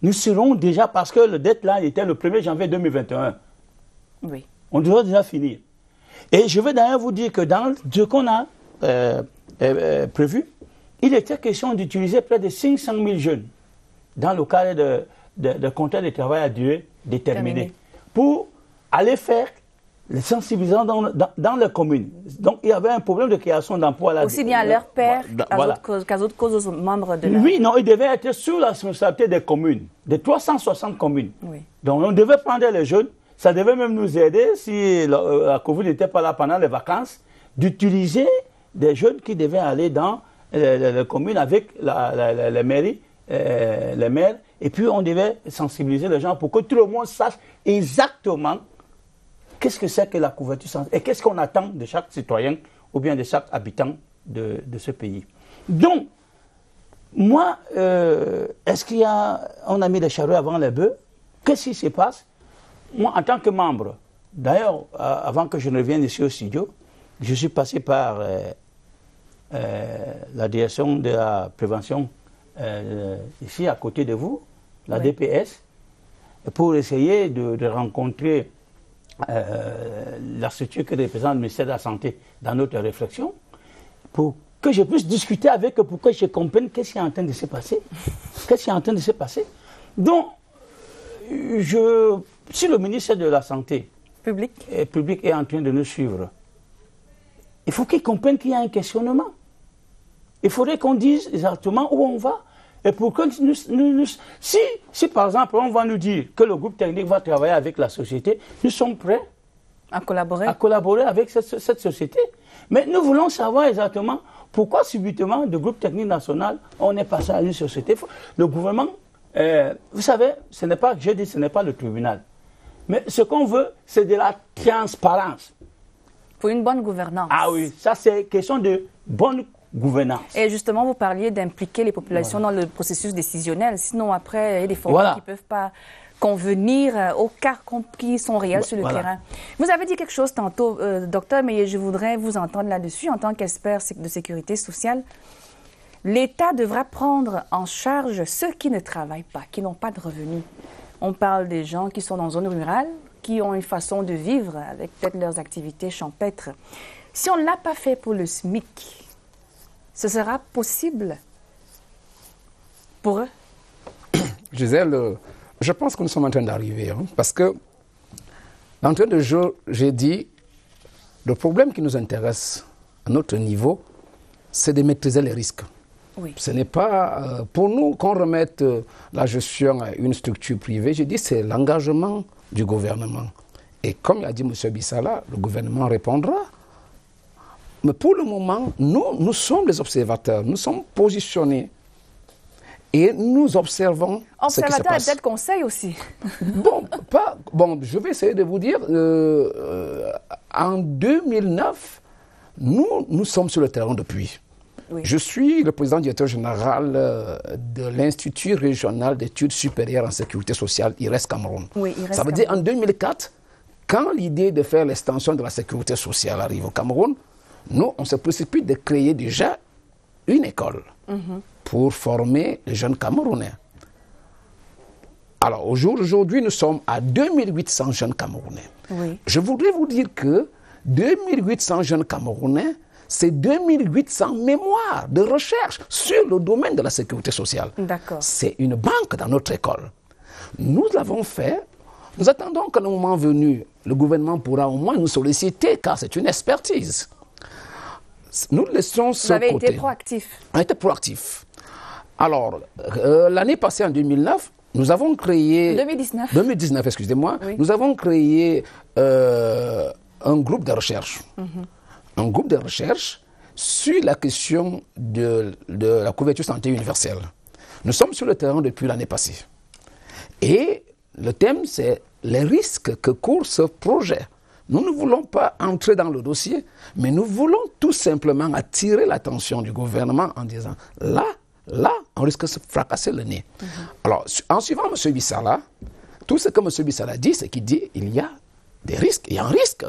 nous serons déjà, parce que le deadline était le 1er janvier 2021. Oui. On devrait déjà finir. Et je vais d'ailleurs vous dire que dans ce qu'on a prévu, il était question d'utiliser près de 500 000 jeunes dans le cadre de contrats de travail à durée déterminée pour aller faire les sensibilisations dans les communes. Donc il y avait un problème de création d'emplois là. Aussi bien à leur père qu'à d'autres causes aux membres de la... Oui, non, il devait être sous la responsabilité des communes, de 360 communes. Oui. Donc on devait prendre les jeunes, ça devait même nous aider, si la Covid n'était pas là pendant les vacances, d'utiliser des jeunes qui devaient aller dans les communes avec les mairies, les maires, et puis on devait sensibiliser les gens pour que tout le monde sache exactement qu'est-ce que c'est que la couverture santé et qu'est-ce qu'on attend de chaque citoyen ou bien de chaque habitant de ce pays. Donc, moi, est-ce qu'on a mis les charrues avant les bœufs? Qu'est-ce qui se passe? Moi, en tant que membre, d'ailleurs, avant que je ne revienne ici au studio, je suis passé par la direction de la prévention ici à côté de vous, la DPS, pour essayer de rencontrer la structure que représente le ministère de la Santé dans notre réflexion, pour que je puisse discuter avec eux, pour que je comprenne qu'est-ce qui est en train de se passer. Qu'est-ce qui est en train de se passer. Donc, si le ministère de la Santé public est en train de nous suivre, il faut qu'ils comprennent qu'il y a un questionnement. Il faudrait qu'on dise exactement où on va. Et pour que si par exemple on va nous dire que le groupe technique va travailler avec la société, nous sommes prêts à collaborer avec cette société. Mais nous voulons savoir exactement pourquoi subitement du groupe technique national on est passé à une société. Le gouvernement, vous savez, ce n'est pas le tribunal. Mais ce qu'on veut, c'est de la transparence. Pour une bonne gouvernance. Ah oui, ça c'est question de bonne gouvernance. Et justement, vous parliez d'impliquer les populations dans le processus décisionnel. Sinon, après, il y a des formats qui ne peuvent pas convenir aux cas qui sont réels sur le terrain. Vous avez dit quelque chose tantôt, docteur, mais je voudrais vous entendre là-dessus en tant qu'expert de sécurité sociale. L'État devra prendre en charge ceux qui ne travaillent pas, qui n'ont pas de revenus. On parle des gens qui sont dans zone rurale, qui ont une façon de vivre avec peut-être leurs activités champêtres. Si on ne l'a pas fait pour le SMIC, ce sera possible pour eux? Gisèle, je pense que nous sommes en train d'arriver, parce que d'entrée de jeu, j'ai dit, le problème qui nous intéresse à notre niveau, c'est de maîtriser les risques. Oui. Ce n'est pas pour nous qu'on remette la gestion à une structure privée. Je dis c'est l'engagement du gouvernement. Et comme l'a dit M. Bissala, le gouvernement répondra. Mais pour le moment, nous sommes les observateurs. Nous sommes positionnés. Et nous observons ce qui se passe. Observateur et peut-être conseil aussi. Je vais essayer de vous dire, en 2009, nous sommes sur le terrain depuis. Oui. Je suis le président directeur général de l'Institut régional d'études supérieures en sécurité sociale, IRES Cameroun. Oui, ça veut dire en 2004, quand l'idée de faire l'extension de la sécurité sociale arrive au Cameroun, nous, on se précipite de créer déjà une école pour former les jeunes Camerounais. Alors, aujourd'hui, nous sommes à 2800 jeunes Camerounais. Oui. Je voudrais vous dire que 2800 jeunes Camerounais, c'est 2800 mémoires de recherche sur le domaine de la sécurité sociale. D'accord. C'est une banque dans notre école. Nous l'avons fait. Nous attendons qu'à un moment venu, le gouvernement pourra au moins nous solliciter, car c'est une expertise. Nous laissons ce côté. Vous avez été proactif. On a été proactif. Alors, l'année passée, en 2009, nous avons créé... 2019, excusez-moi. Oui. Nous avons créé un groupe de recherche. Un groupe de recherche sur la question de la couverture santé universelle. Nous sommes sur le terrain depuis l'année passée. Et le thème, c'est les risques que court ce projet. Nous ne voulons pas entrer dans le dossier, mais nous voulons tout simplement attirer l'attention du gouvernement en disant, là, on risque de se fracasser le nez. Alors, en suivant M. Bissala, tout ce que M. Bissala dit, c'est qu'il dit, il y a des risques, il y a un risque.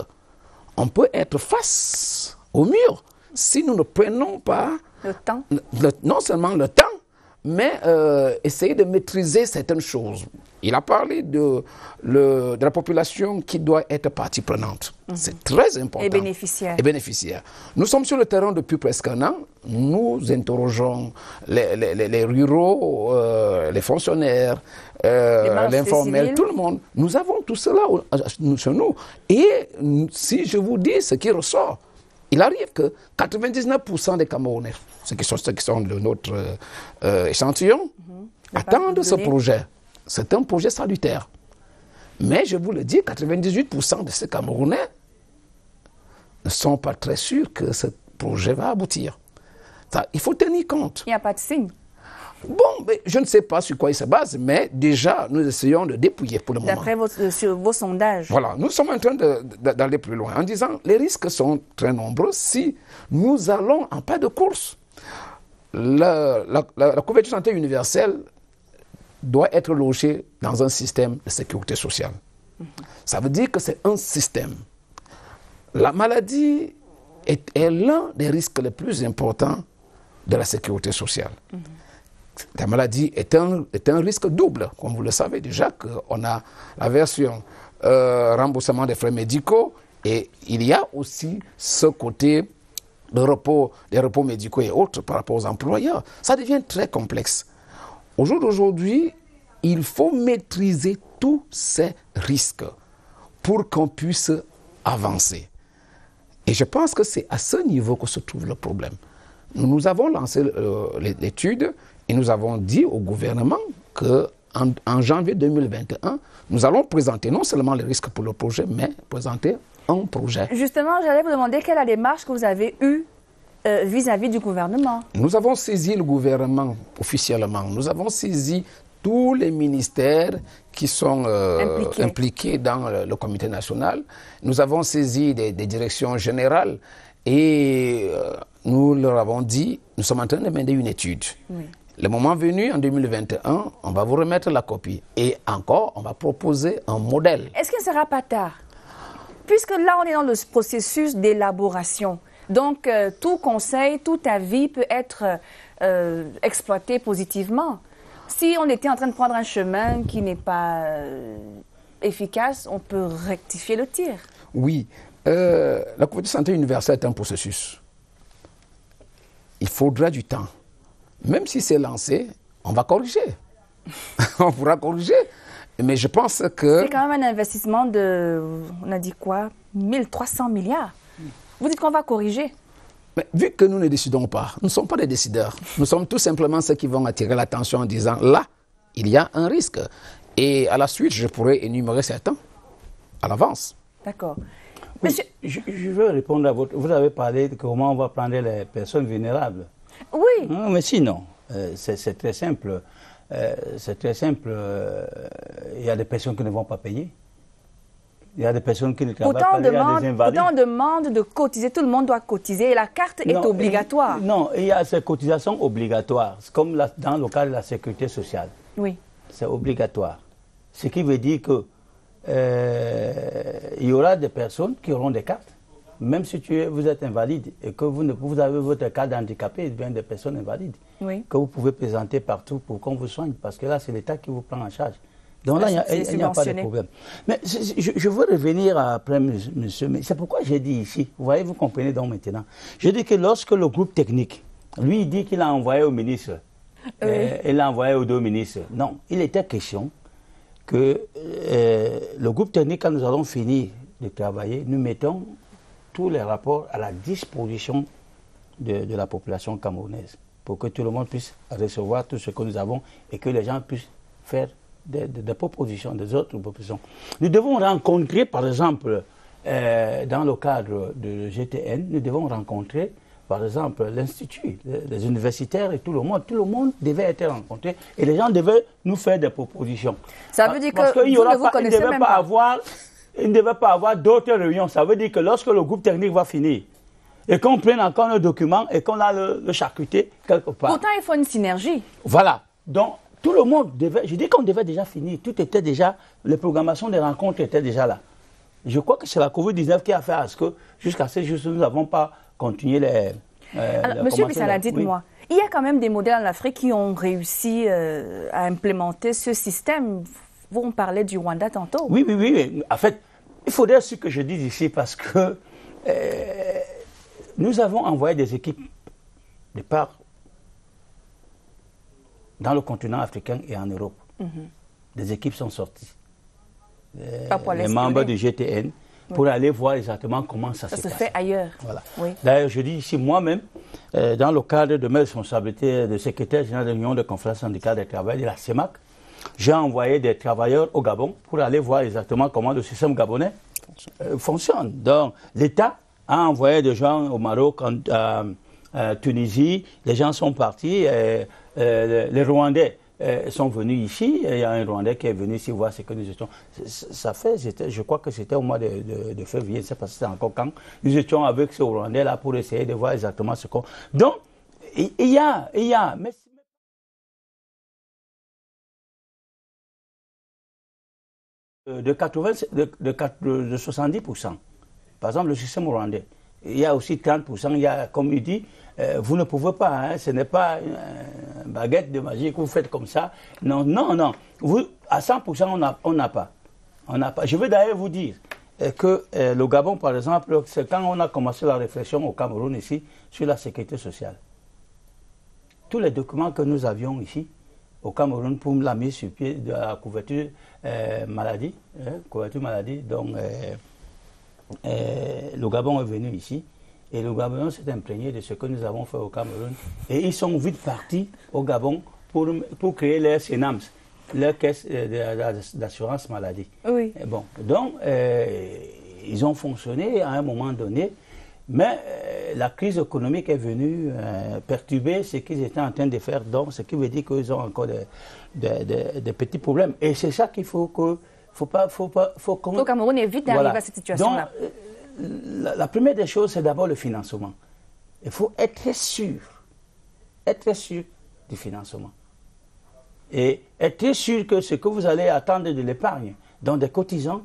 On peut être face au mur si nous ne prenons pas le temps. Non seulement le temps, mais essayer de maîtriser certaines choses. Il a parlé de la population qui doit être partie prenante. C'est très important. Et bénéficiaire. Et bénéficiaire. Nous sommes sur le terrain depuis presque un an. Nous interrogeons les ruraux, les fonctionnaires, l'informel, tout le monde. Nous avons tout cela sur nous. Et si je vous dis ce qui ressort, il arrive que 99% des Camerounais, ceux qui sont de notre échantillon, attendent ce projet. C'est un projet salutaire. Mais je vous le dis, 98% de ces Camerounais ne sont pas très sûrs que ce projet va aboutir. Ça, il faut tenir compte. Il n'y a pas de signe. Bon, mais je ne sais pas sur quoi il se base, mais déjà, nous essayons de dépouiller pour le moment. D'après vos sondages. Voilà, nous sommes en train d'aller plus loin en disant les risques sont très nombreux si nous allons en pas de course. La couverture santé universelle doit être logée dans un système de sécurité sociale. Ça veut dire que c'est un système. La maladie est l'un des risques les plus importants de la sécurité sociale. La maladie est un risque double, comme vous le savez déjà, qu'on a la version remboursement des frais médicaux et il y a aussi ce côté de repos, des repos médicaux et autres par rapport aux employeurs. Ça devient très complexe. Au jour d'aujourd'hui, il faut maîtriser tous ces risques pour qu'on puisse avancer. Et je pense que c'est à ce niveau que se trouve le problème. Nous avons lancé l'étude et nous avons dit au gouvernement qu'en janvier 2021, nous allons présenter non seulement les risques pour le projet, mais présenter un projet. Justement, j'allais vous demander quelle est la démarche que vous avez eue vis-à-vis du gouvernement. Nous avons saisi le gouvernement officiellement. Nous avons saisi tous les ministères qui sont impliqués dans le comité national. Nous avons saisi des directions générales et nous leur avons dit, nous sommes en train de mener une étude. Oui. Le moment venu, en 2021, on va vous remettre la copie. Et encore, on va proposer un modèle. Est-ce qu'il ne sera pas tard? Puisque là, on est dans le processus d'élaboration. Donc, tout conseil, tout avis peut être exploité positivement. Si on était en train de prendre un chemin qui n'est pas efficace, on peut rectifier le tir. Oui. La couverture santé universelle est un processus. Il faudra du temps. Même si c'est lancé, on va corriger. On pourra corriger. Mais je pense que... C'est quand même un investissement de, on a dit quoi, 1300 milliards. Vous dites qu'on va corriger. Mais vu que nous ne décidons pas, nous ne sommes pas des décideurs. Nous sommes tout simplement ceux qui vont attirer l'attention en disant, là, il y a un risque. Et à la suite, je pourrais énumérer certains à l'avance. D'accord. Oui, monsieur... je veux répondre à votre... Vous avez parlé de comment on va prendre les personnes vulnérables. Oui. Non, mais sinon, c'est très simple. C'est très simple. Il y a des personnes qui ne vont pas payer. Il y a des personnes qui ne travaillent pas, il y a des invalides. Pourtant, on demande de cotiser. Tout le monde doit cotiser et la carte est obligatoire. Non, il y a ces cotisations obligatoires, comme dans le cas de la sécurité sociale. Oui. C'est obligatoire. Ce qui veut dire que il y aura des personnes qui auront des cartes. Même si vous êtes invalide et que vous avez votre carte d'handicapé, il y a des personnes invalides que vous pouvez présenter partout pour qu'on vous soigne, parce que là, c'est l'État qui vous prend en charge. Donc là, il n'y a pas de problème. Mais je veux revenir après, monsieur, mais c'est pourquoi j'ai dit ici, vous voyez, vous comprenez donc maintenant. Je dis que lorsque le groupe technique, lui, il dit qu'il a envoyé au ministre, il l'a envoyé aux deux ministres. Non, il était question que le groupe technique, quand nous allons finir de travailler, nous mettons tous les rapports à la disposition de la population camerounaise pour que tout le monde puisse recevoir tout ce que nous avons et que les gens puissent faire des propositions, des autres propositions. Nous devons rencontrer, par exemple, dans le cadre de GTN, nous devons rencontrer, par exemple, l'Institut, les universitaires et tout le monde devait être rencontré et les gens devaient nous faire des propositions. Ça veut dire que vous ne vous connaissez même pas. Il ne devait pas avoir d'autres réunions. Ça veut dire que lorsque le groupe technique va finir et qu'on prenne encore nos documents et qu'on a le charcuté quelque part. Pourtant, il faut une synergie. Voilà. Donc, tout le monde devait... Je dis qu'on devait déjà finir. Tout était déjà... Les programmations des rencontres étaient déjà là. Je crois que c'est la COVID-19 qui a fait à ce que, jusqu'à ce jour, nous n'avons pas continué les... Alors, Monsieur Bissala, dites-moi, il y a quand même des modèles en Afrique qui ont réussi à implémenter ce système. On parlait du Rwanda tantôt. Oui. En fait, il faudrait ce que je dise ici parce que nous avons envoyé des équipes de part dans le continent africain et en Europe. Des équipes sont sorties. Les membres du GTN pour aller voir exactement comment ça se passe. Ça se fait ailleurs. Voilà. Oui. D'ailleurs, je dis ici, moi-même, dans le cadre de mes responsabilités de secrétaire général de l'Union de conférences syndicales du travail de la CEMAC, j'ai envoyé des travailleurs au Gabon pour aller voir exactement comment le système gabonais fonctionne. Donc, l'État a envoyé des gens au Maroc, en Tunisie, les gens sont partis, les Rwandais sont venus ici, il y a un Rwandais qui est venu ici voir ce que nous étions. Ça fait, je crois que c'était au mois de février, je ne sais pas si c'était encore quand, nous étions avec ce Rwandais-là pour essayer de voir exactement ce qu'on... Donc, il y a... Mais de 70%. Par exemple, le système rwandais. Il y a aussi 30%. Il y a, comme il dit, vous ne pouvez pas, hein, ce n'est pas une baguette de magie que vous faites comme ça. Non. Vous, à 100%, on n'a pas. Je veux d'ailleurs vous dire que le Gabon, par exemple, c'est quand on a commencé la réflexion au Cameroun ici sur la sécurité sociale. Tous les documents que nous avions ici, au Cameroun pour la mise sur pied de la couverture maladie. Donc, le Gabon est venu ici et le Gabon s'est imprégné de ce que nous avons fait au Cameroun. Et ils sont vite partis au Gabon pour créer leur CENAMS, leur caisse d'assurance maladie. Oui. Et bon, donc, ils ont fonctionné à un moment donné. Mais la crise économique est venue perturber ce qu'ils étaient en train de faire, donc ce qui veut dire qu'ils ont encore des petits problèmes. Et c'est ça qu'il faut que... Faut le Cameroun évite d'arriver à cette situation-là. La première des choses, c'est d'abord le financement. Il faut être sûr du financement. Et être sûr que ce que vous allez attendre de l'épargne, dans des cotisants,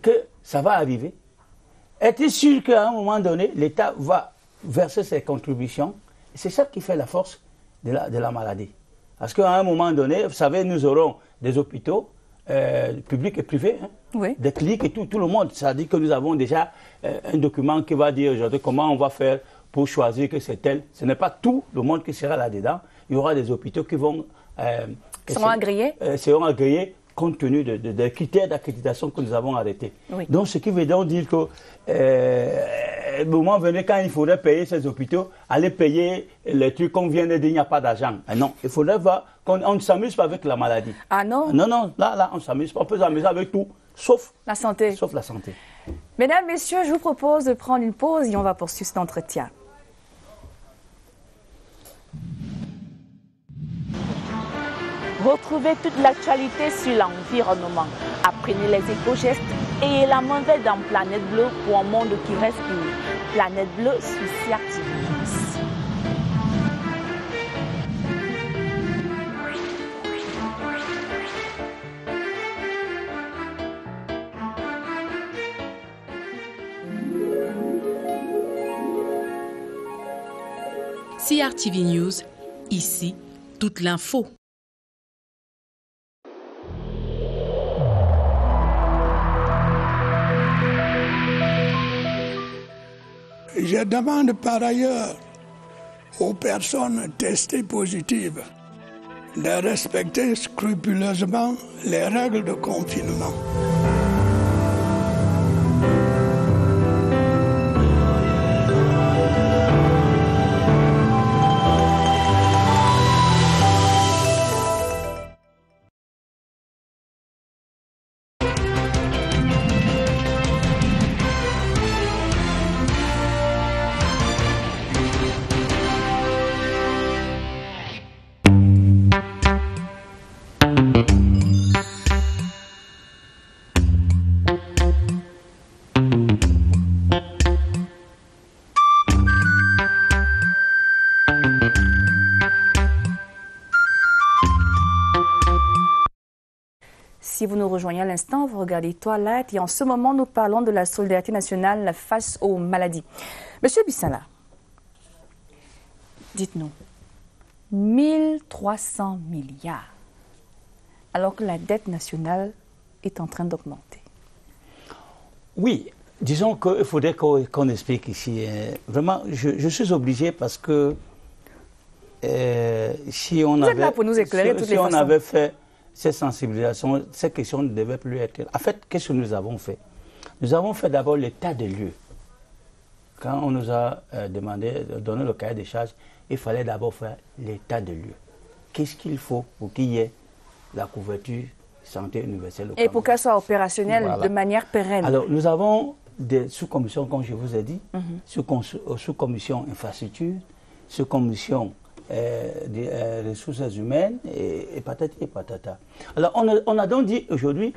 que ça va arriver. Être sûr qu'à un moment donné, l'État va verser ses contributions. C'est ça qui fait la force de la maladie. Parce qu'à un moment donné, vous savez, nous aurons des hôpitaux publics et privés, hein, oui. Des cliniques et tout le monde. Ça dit que nous avons déjà un document qui va dire aujourd'hui comment on va faire pour choisir que c'est tel. Ce n'est pas tout le monde qui sera là-dedans. Il y aura des hôpitaux qui vont... seront agréés compte tenu des critères d'accréditation que nous avons arrêtés. Oui. Donc, ce qui veut donc dire que le moment venu, quand il faudrait payer ces hôpitaux, aller payer les trucs qu'on vient de dire, il n'y a pas d'argent. Non, il faudrait voir qu'on ne s'amuse pas avec la maladie. Ah non? Non, là, on ne s'amuse pas. On peut s'amuser avec tout, sauf la santé. Sauf la santé. Mesdames, Messieurs, je vous propose de prendre une pause et on va poursuivre cet entretien. Retrouvez toute l'actualité sur l'environnement. Apprenez les éco-gestes et la monnaie dans Planète Bleue pour un monde qui respire. Planète Bleue sur CRTV News. CRTV News, ici, toute l'info. Je demande par ailleurs aux personnes testées positives de respecter scrupuleusement les règles de confinement. Si vous nous rejoignez à l'instant, vous regardez Toilette et en ce moment, nous parlons de la solidarité nationale face aux maladies. Monsieur Bissala, dites-nous, 1300 milliards, alors que la dette nationale est en train d'augmenter. Oui, disons qu'il faudrait qu'on explique ici. Vraiment, je suis obligé parce que si on vous êtes là pour nous éclairer de toutes les façons. On avait fait cette sensibilisation, cette question ne devait plus être... En fait, qu'est-ce que nous avons fait? Nous avons fait d'abord l'état des lieux. Quand on nous a demandé de donner le cahier des charges, il fallait d'abord faire l'état des lieux. Qu'est-ce qu'il faut pour qu'il y ait la couverture santé universelle? Et pour qu'elle soit opérationnelle de manière pérenne. Alors, nous avons des sous-commissions, comme je vous ai dit, sous-commission infrastructure, sous-commission des ressources humaines et patati et patata. Alors, on a donc dit aujourd'hui,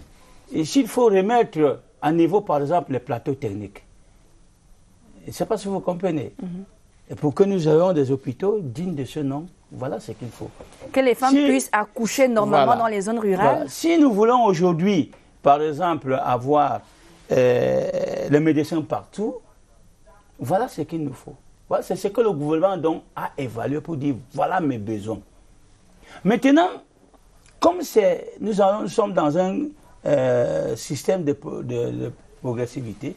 s'il faut remettre à niveau, par exemple, les plateaux techniques, je ne sais pas si vous comprenez, et pour que nous ayons des hôpitaux dignes de ce nom, voilà ce qu'il faut. Que les femmes puissent accoucher normalement dans les zones rurales. Voilà. Si nous voulons aujourd'hui, par exemple, avoir les médecins partout, voilà ce qu'il nous faut. Voilà, c'est ce que le gouvernement donc a évalué pour dire voilà mes besoins. Maintenant, comme nous sommes dans un système de progressivité,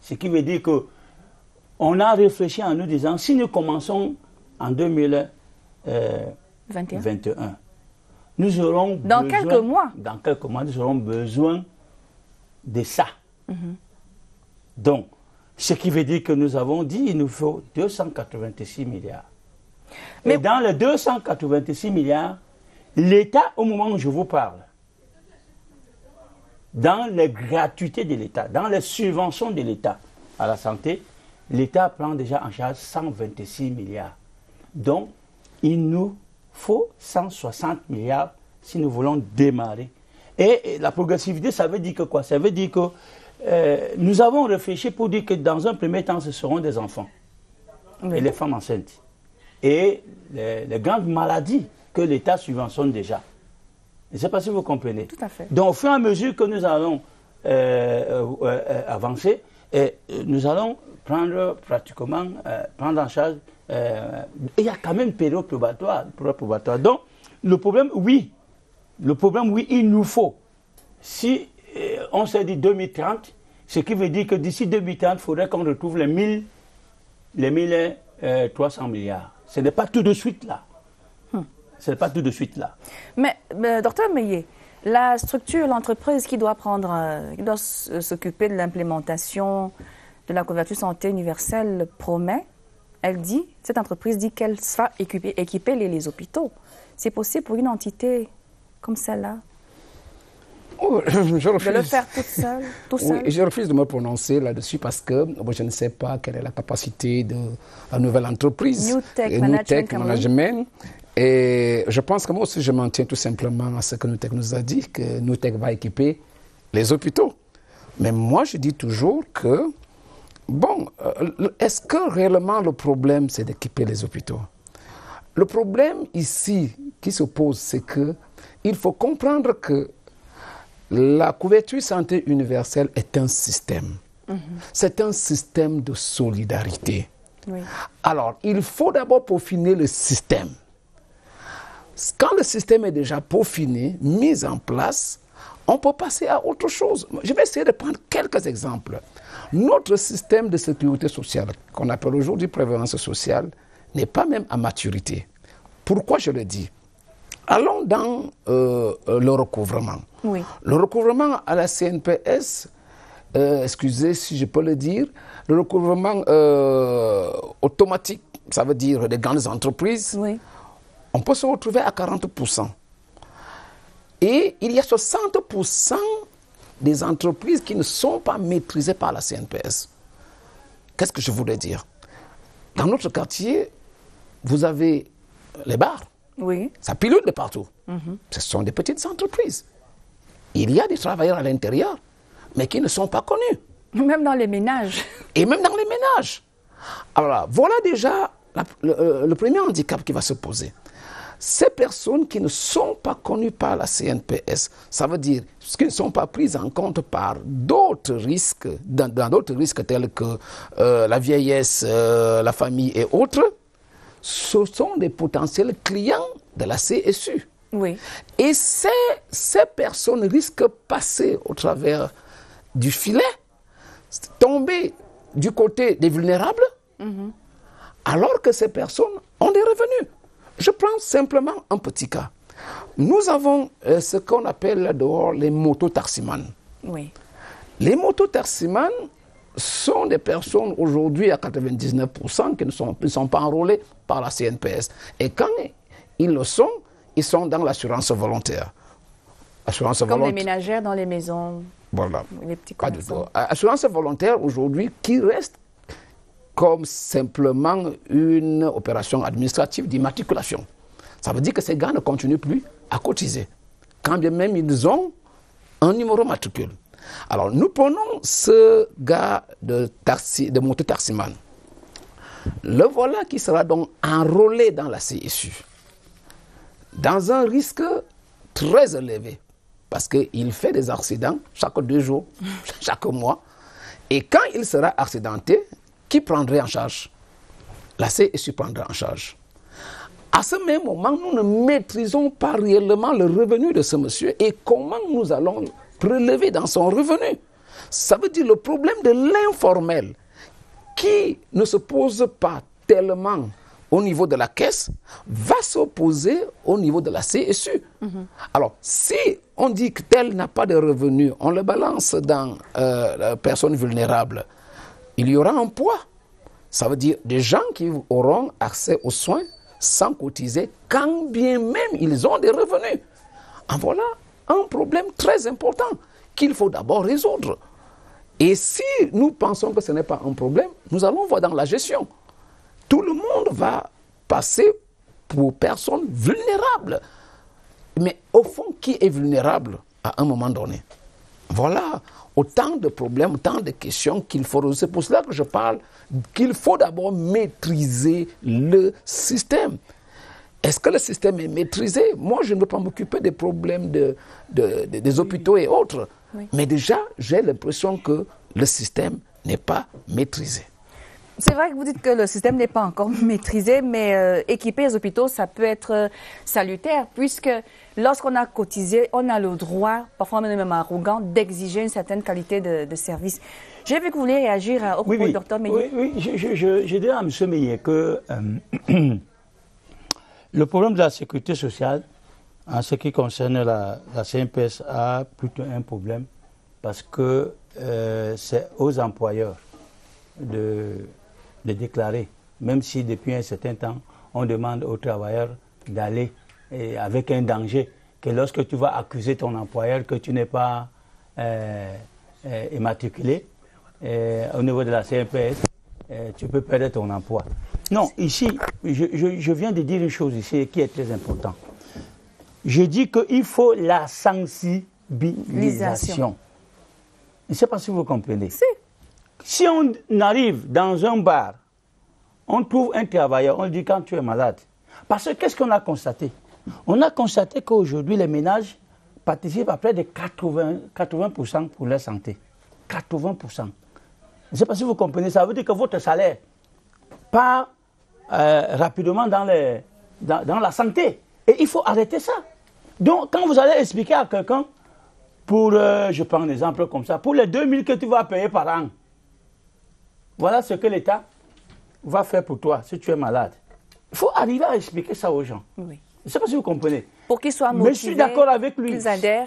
ce qui veut dire qu'on a réfléchi en nous disant si nous commençons en 2021, nous aurons dans quelques mois, nous aurons besoin de ça. Donc, ce qui veut dire que nous avons dit qu'il nous faut 286 milliards. Mais et dans les 286 milliards, l'État, au moment où je vous parle, dans les gratuités de l'État, dans les subventions de l'État à la santé, l'État prend déjà en charge 126 milliards. Donc, il nous faut 160 milliards si nous voulons démarrer. Et la progressivité, ça veut dire que quoi? Ça veut dire que nous avons réfléchi pour dire que dans un premier temps, ce seront des enfants et les femmes enceintes. Et les grandes maladies que l'État subventionne déjà. Je ne sais pas si vous comprenez. Tout à fait. Donc, au fur et à mesure que nous allons avancer, nous allons prendre pratiquement, prendre en charge. Il y a quand même une période probatoire. Donc, le problème, oui, il nous faut. Si on s'est dit 2030, ce qui veut dire que d'ici 2030, il faudrait qu'on retrouve les 1300 milliards. Ce n'est pas tout de suite là. Ce n'est pas tout de suite là. Mais docteur Meillet, la structure, l'entreprise qui doit s'occuper de l'implémentation de la couverture santé universelle promet, cette entreprise dit qu'elle va équiper les hôpitaux. C'est possible pour une entité comme celle-là de le faire tout seul? Oui, je refuse de me prononcer là-dessus parce que je ne sais pas quelle est la capacité de la nouvelle entreprise. New Tech Management. Et je pense que moi aussi, je m'en tiens tout simplement à ce que New Tech nous a dit, que New Tech va équiper les hôpitaux. Mais moi, je dis toujours que, est-ce que réellement le problème, c'est d'équiper les hôpitaux? Le problème ici qui se pose, c'est qu'il faut comprendre que la couverture santé universelle est un système. C'est un système de solidarité. Oui. Alors, il faut d'abord peaufiner le système. Quand le système est déjà peaufiné, mis en place, on peut passer à autre chose. Je vais essayer de prendre quelques exemples. Notre système de sécurité sociale, qu'on appelle aujourd'hui prévoyance sociale, n'est pas même à maturité. Pourquoi je le dis? Allons dans le recouvrement. Oui. Le recouvrement à la CNPS, excusez si je peux le dire, le recouvrement automatique, ça veut dire des grandes entreprises, oui. On peut se retrouver à 40%. Et il y a 60% des entreprises qui ne sont pas maîtrisées par la CNPS. Qu'est-ce que je voudrais dire? Dans notre quartier, vous avez les bars. Oui. Ça pilule de partout. Ce sont des petites entreprises. Il y a des travailleurs à l'intérieur, mais qui ne sont pas connus. Même dans les ménages. Et même dans les ménages. Alors voilà déjà le premier handicap qui va se poser. Ces personnes qui ne sont pas connues par la CNPS, ça veut dire qui ne sont pas prises en compte par d'autres risques, dans d'autres risques tels que la vieillesse, la famille et autres, ce sont des potentiels clients de la CSU. Oui. Et ces personnes risquent de passer au travers du filet, tomber du côté des vulnérables, alors que ces personnes ont des revenus. Je prends simplement un petit cas. Nous avons ce qu'on appelle là dehors les mototaximans. Oui. Les mototaximans sont des personnes aujourd'hui à 99% qui ne sont pas enrôlés par la CNPS. Et quand ils le sont, ils sont dans l'assurance volontaire. Comme les ménagères dans les maisons. Voilà. Les petits pas du tout. commerçants. Assurance volontaire aujourd'hui qui reste comme simplement une opération administrative d'immatriculation. Ça veut dire que ces gars ne continuent plus à cotiser, quand bien même ils ont un numéro matricule. Alors, nous prenons ce gars de mototaximan. Le voilà qui sera donc enrôlé dans la CSU, dans un risque très élevé, parce qu'il fait des accidents chaque 2 jours, chaque mois, et quand il sera accidenté, qui prendrait en charge? La CSU prendra en charge. À ce même moment, nous ne maîtrisons pas réellement le revenu de ce monsieur et comment nous allons prélever dans son revenu. Ça veut dire le problème de l'informel qui ne se pose pas tellement au niveau de la caisse va se poser au niveau de la CSU. Alors, si on dit que tel n'a pas de revenus, on le balance dans la personne vulnérable, il y aura un poids. Ça veut dire des gens qui auront accès aux soins sans cotiser, quand bien même ils ont des revenus. En voilà un problème très important qu'il faut d'abord résoudre. Et si nous pensons que ce n'est pas un problème, nous allons voir dans la gestion. Tout le monde va passer pour personne vulnérable. Mais au fond, qui est vulnérable à un moment donné? Voilà, autant de problèmes, autant de questions qu'il faut. C'est pour cela que je parle qu'il faut d'abord maîtriser le système. Est-ce que le système est maîtrisé? Moi, je ne veux pas m'occuper des problèmes des hôpitaux et autres. Oui. Mais déjà, j'ai l'impression que le système n'est pas maîtrisé. C'est vrai que vous dites que le système n'est pas encore maîtrisé, mais équiper les hôpitaux, ça peut être salutaire, puisque lorsqu'on a cotisé, on a le droit, parfois même arrogant, d'exiger une certaine qualité de service. J'ai vu que vous voulez réagir au propos du Dr Meillet. Oui, je dirais à M. Meillet que le problème de la sécurité sociale, en ce qui concerne la CNPS, a plutôt un problème, parce que c'est aux employeurs de déclarer, même si depuis un certain temps, on demande aux travailleurs d'aller avec un danger, que lorsque tu vas accuser ton employeur que tu n'es pas immatriculé au niveau de la CNPS, tu peux perdre ton emploi. Non, ici, je viens de dire une chose ici qui est très importante. Je dis qu'il faut la sensibilisation. Je ne sais pas si vous comprenez. Si on arrive dans un bar, on trouve un travailleur, on lui dit quand tu es malade. Parce que qu'est-ce qu'on a constaté? On a constaté qu'aujourd'hui, les ménages participent à près de 80% pour leur santé. 80%. Je ne sais pas si vous comprenez. Ça veut dire que votre salaire part rapidement dans la santé. Et il faut arrêter ça. Donc, quand vous allez expliquer à quelqu'un, pour, je prends un exemple comme ça, pour les 2000 que tu vas payer par an, voilà ce que l'État va faire pour toi si tu es malade. Il faut arriver à expliquer ça aux gens. Oui. Je ne sais pas si vous comprenez. Pour qu'ils soient motivés. Mais je suis d'accord avec lui.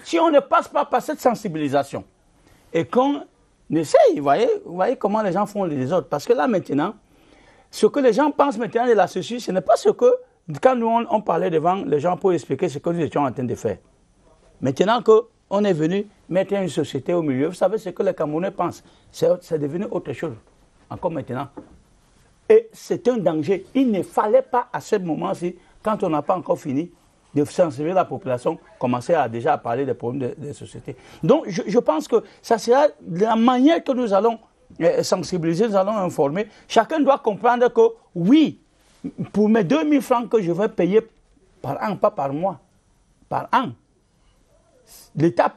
Si on ne passe pas par cette sensibilisation et qu'on essaye, vous voyez comment les gens font les autres. Parce que là maintenant, ce que les gens pensent maintenant de la société, ce n'est pas ce que, quand nous on parlait devant les gens pour expliquer ce que nous étions en train de faire. Maintenant qu'on est venu mettre une société au milieu, vous savez ce que les Camerounais pensent. C'est devenu autre chose. Encore maintenant. Et c'est un danger. Il ne fallait pas à ce moment-ci, quand on n'a pas encore fini, de sensibiliser la population, commencer déjà à parler des problèmes des sociétés. Donc je pense que ça sera de la manière que nous allons sensibiliser, nous allons informer. Chacun doit comprendre que oui, pour mes 2000 francs que je vais payer par an, pas par mois, par an, l'État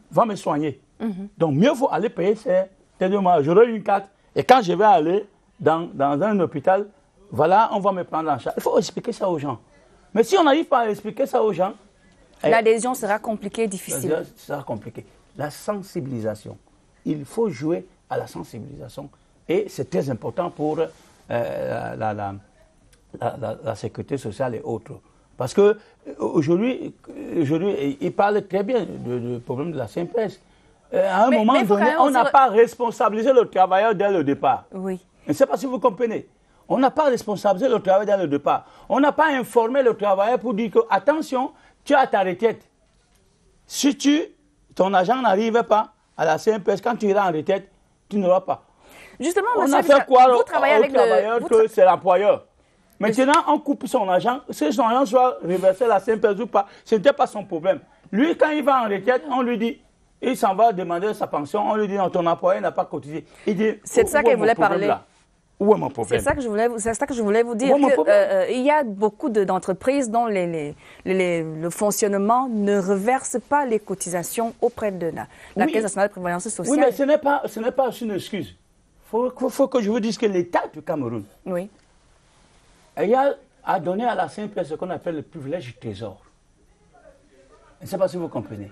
va me soigner. Donc mieux vaut aller payer ces 2 mois. J'aurai une carte. Et quand je vais aller dans un hôpital, voilà, on va me prendre en charge. Il faut expliquer ça aux gens. Mais si on n'arrive pas à expliquer ça aux gens... L'adhésion sera compliquée, difficile. Ça sera compliqué. La sensibilisation. Il faut jouer à la sensibilisation. Et c'est très important pour la sécurité sociale et autres. Parce qu'aujourd'hui, il parle très bien du problème de la CNPS. À un moment donné, on n'a pas responsabilisé le travailleur dès le départ. Oui. Je ne sais pas si vous comprenez. On n'a pas responsabilisé le travailleur dès le départ. On n'a pas informé le travailleur pour dire que, attention, tu as ta retraite. Si ton agent n'arrive pas à la CNPS, quand tu iras en retraite, tu n'auras pas. Justement, on a fait croire au travailleur que c'est l'employeur. Maintenant, on coupe son agent. Si son agent soit reversé à la CNPS ou pas, ce n'était pas son problème. Lui, quand il va en retraite, on lui dit... Il s'en va demander sa pension, on lui dit non, ton employé n'a pas cotisé. Il dit, c'est de ça qu'elle voulait parler. Où est mon problème? C'est ça que je voulais vous dire. Il y a beaucoup d'entreprises dont le fonctionnement ne reverse pas les cotisations auprès de la Caisse nationale de prévoyance sociale. Oui, mais ce n'est pas une excuse. Il faut que je vous dise que l'État du Cameroun a donné à la CNPS ce qu'on appelle le privilège du trésor. Je ne sais pas si vous comprenez.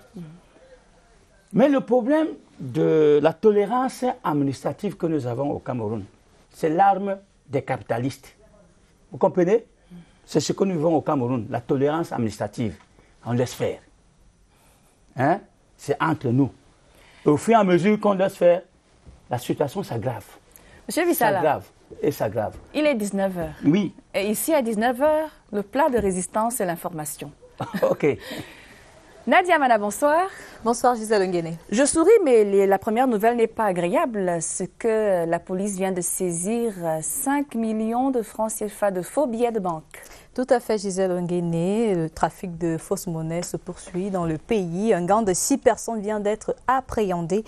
Mais le problème de la tolérance administrative que nous avons au Cameroun, c'est l'arme des capitalistes. Vous comprenez? C'est ce que nous vivons au Cameroun, la tolérance administrative. On laisse faire. Hein? C'est entre nous. Et au fur et à mesure qu'on laisse faire, la situation s'aggrave. Monsieur Vissala. S'aggrave et s'aggrave. Il est 19h. Oui. Et ici, à 19h, le plat de résistance, c'est l'information. OK. Nadia Mana, bonsoir. Bonsoir Gisèle Nguéné. Je souris, mais la première nouvelle n'est pas agréable. Ce que la police vient de saisir 5 millions de francs CFA de faux billets de banque. Tout à fait, Gisèle Nguéné. Le trafic de fausses monnaies se poursuit dans le pays. Un gang de 6 personnes vient d'être appréhendé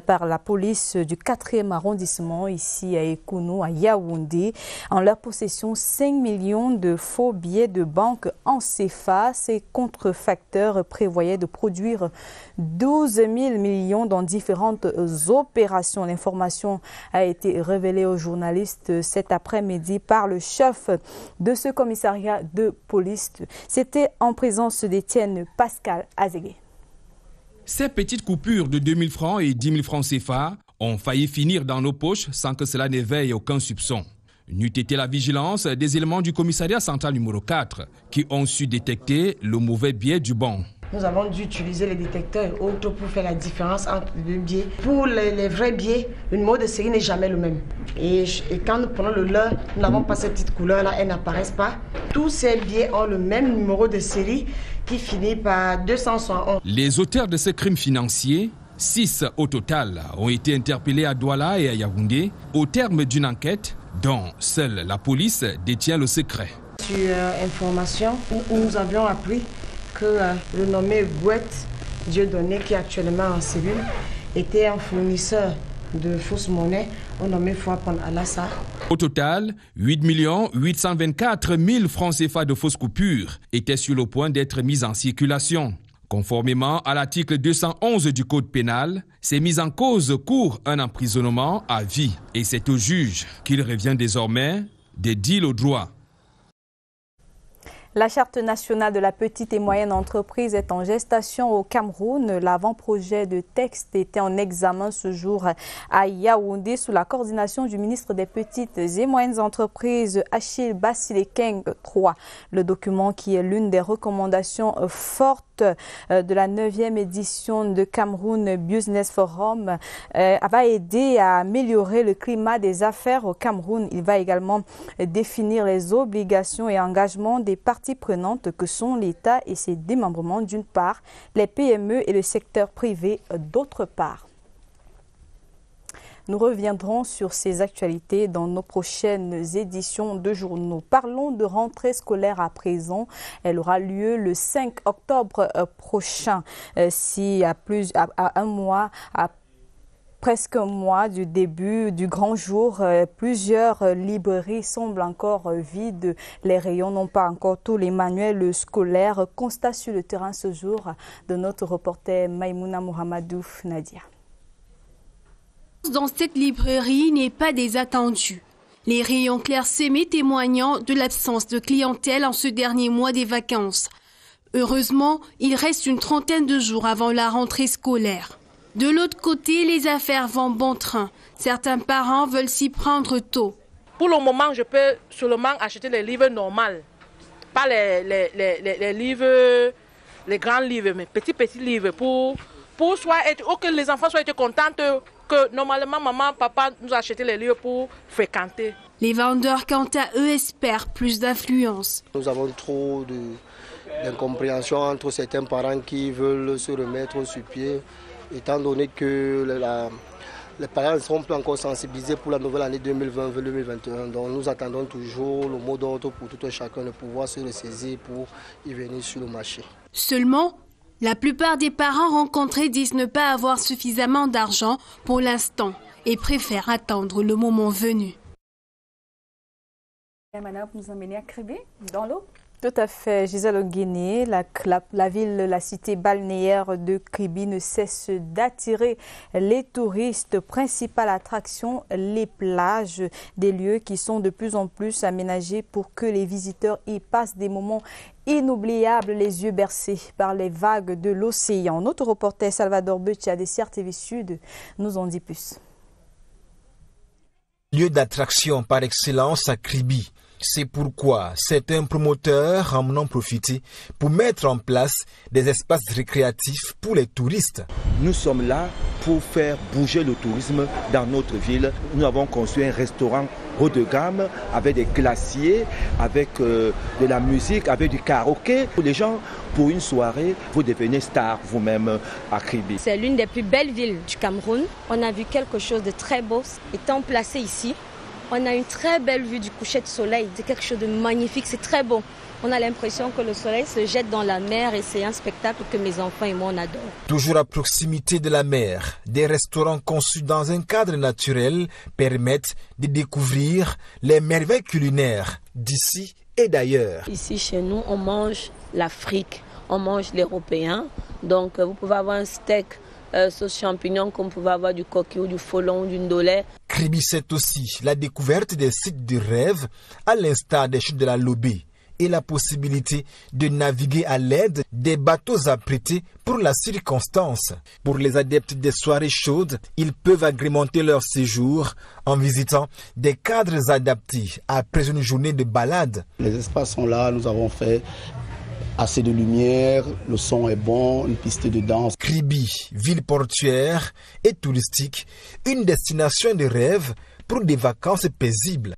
par la police du 4e arrondissement, ici à Ekounou, à Yaoundé. En leur possession, 5 millions de faux billets de banque en CFA. Ces contrefacteurs prévoyaient de produire 12 000 millions dans différentes opérations. L'information a été révélée aux journalistes cet après-midi par le chef de ce commissariat de police. C'était en présence d'Étienne Pascal Azégué. Ces petites coupures de 2 000 francs et 10 000 francs CFA ont failli finir dans nos poches sans que cela n'éveille aucun soupçon. N'eût été la vigilance des éléments du commissariat central numéro 4 qui ont su détecter le mauvais billet du bon. Nous avons dû utiliser les détecteurs et autres pour faire la différence entre les deux billets. Pour les vrais billets, le numéro de série n'est jamais le même. Et quand nous prenons le leur, nous n'avons pas cette petite couleur-là, elles n'apparaissent pas. Tous ces billets ont le même numéro de série qui finit par 271. Les auteurs de ces crimes financiers, 6 au total, ont été interpellés à Douala et à Yaoundé au terme d'une enquête dont seule la police détient le secret. Sur information, nous avions appris que le nommé Gouette Dieudonné, qui est actuellement en cellule, était un fournisseur de fausses monnaies au nommé Fouapon Alassa. Au total, 8 824 000 francs CFA de fausses coupures étaient sur le point d'être mis en circulation. Conformément à l'article 211 du Code pénal, ces mises en cause courent un emprisonnement à vie. Et c'est au juge qu'il revient désormais de dire le droit. La Charte nationale de la petite et moyenne entreprise est en gestation au Cameroun. L'avant-projet de texte était en examen ce jour à Yaoundé sous la coordination du ministre des Petites et Moyennes Entreprises, Achille Basilekeng III. Le document, qui est l'une des recommandations fortes de la 9e édition de Cameroun Business Forum, va aider à améliorer le climat des affaires au Cameroun. Il va également définir les obligations et engagements des parties prenantes que sont l'État et ses démembrements d'une part, les PME et le secteur privé d'autre part. Nous reviendrons sur ces actualités dans nos prochaines éditions de journaux. Parlons de rentrée scolaire à présent. Elle aura lieu le 5 octobre prochain. Si à un mois, presque un mois du début du grand jour, plusieurs librairies semblent encore vides. Les rayons n'ont pas encore tous les manuels scolaires. Constat sur le terrain ce jour de notre reporter Maïmouna Mohamedou Nadia. Dans cette librairie n'est pas désattendu. Les rayons clairsemés témoignant de l'absence de clientèle en ce dernier mois des vacances. Heureusement, il reste une trentaine de jours avant la rentrée scolaire. De l'autre côté, les affaires vont bon train. Certains parents veulent s'y prendre tôt. Pour le moment, je peux seulement acheter les livres normaux. Pas les livres, les grands livres, mais petits livres. Pour que les enfants soient contents que normalement, maman, papa nous a acheté les livres pour fréquenter. Les vendeurs, quant à eux, espèrent plus d'affluence. Nous avons trop d'incompréhension entre certains parents qui veulent se remettre sur pied, étant donné que les parents ne sont pas encore sensibilisés pour la nouvelle année 2020-2021. Donc nous attendons toujours le mot d'ordre pour tout un chacun de pouvoir se ressaisir pour y venir sur le marché. Seulement, la plupart des parents rencontrés disent ne pas avoir suffisamment d'argent pour l'instant et préfèrent attendre le moment venu. Maintenant, vous nous emmenez à Kribi, dans l'eau. Tout à fait, Gisèle Nguéné, la cité balnéaire de Kribi ne cesse d'attirer les touristes. Principale attraction, les plages, des lieux qui sont de plus en plus aménagés pour que les visiteurs y passent des moments inoubliables, les yeux bercés par les vagues de l'océan. Notre reporter Salvador Bechia de CRTV Sud nous en dit plus. Lieu d'attraction par excellence à Kribi. C'est pourquoi certains promoteurs en ont profité pour mettre en place des espaces récréatifs pour les touristes. Nous sommes là pour faire bouger le tourisme dans notre ville. Nous avons construit un restaurant haut de gamme avec des glaciers, avec de la musique, avec du karaoké. Les gens pour une soirée, vous devenez star vous-même à Kribi. C'est l'une des plus belles villes du Cameroun. On a vu quelque chose de très beau. Étant placé ici, on a une très belle vue du coucher de soleil. C'est quelque chose de magnifique, c'est très beau. On a l'impression que le soleil se jette dans la mer et c'est un spectacle que mes enfants et moi on adore. Toujours à proximité de la mer, des restaurants conçus dans un cadre naturel permettent de découvrir les merveilles culinaires d'ici et d'ailleurs. Ici chez nous, on mange l'Afrique, on mange l'européen. Donc vous pouvez avoir un steak sauce champignon comme vous pouvez avoir du coquille ou du folon ou du ndolé. Kribi, c'est aussi la découverte des sites de rêve à l'instar des chutes de la Lobé et la possibilité de naviguer à l'aide des bateaux apprêtés pour la circonstance. Pour les adeptes des soirées chaudes, ils peuvent agrémenter leur séjour en visitant des cadres adaptés après une journée de balade. Les espaces sont là, nous avons fait assez de lumière, le son est bon, une piste de danse. Kribi, ville portuaire et touristique, une destination de rêve pour des vacances paisibles.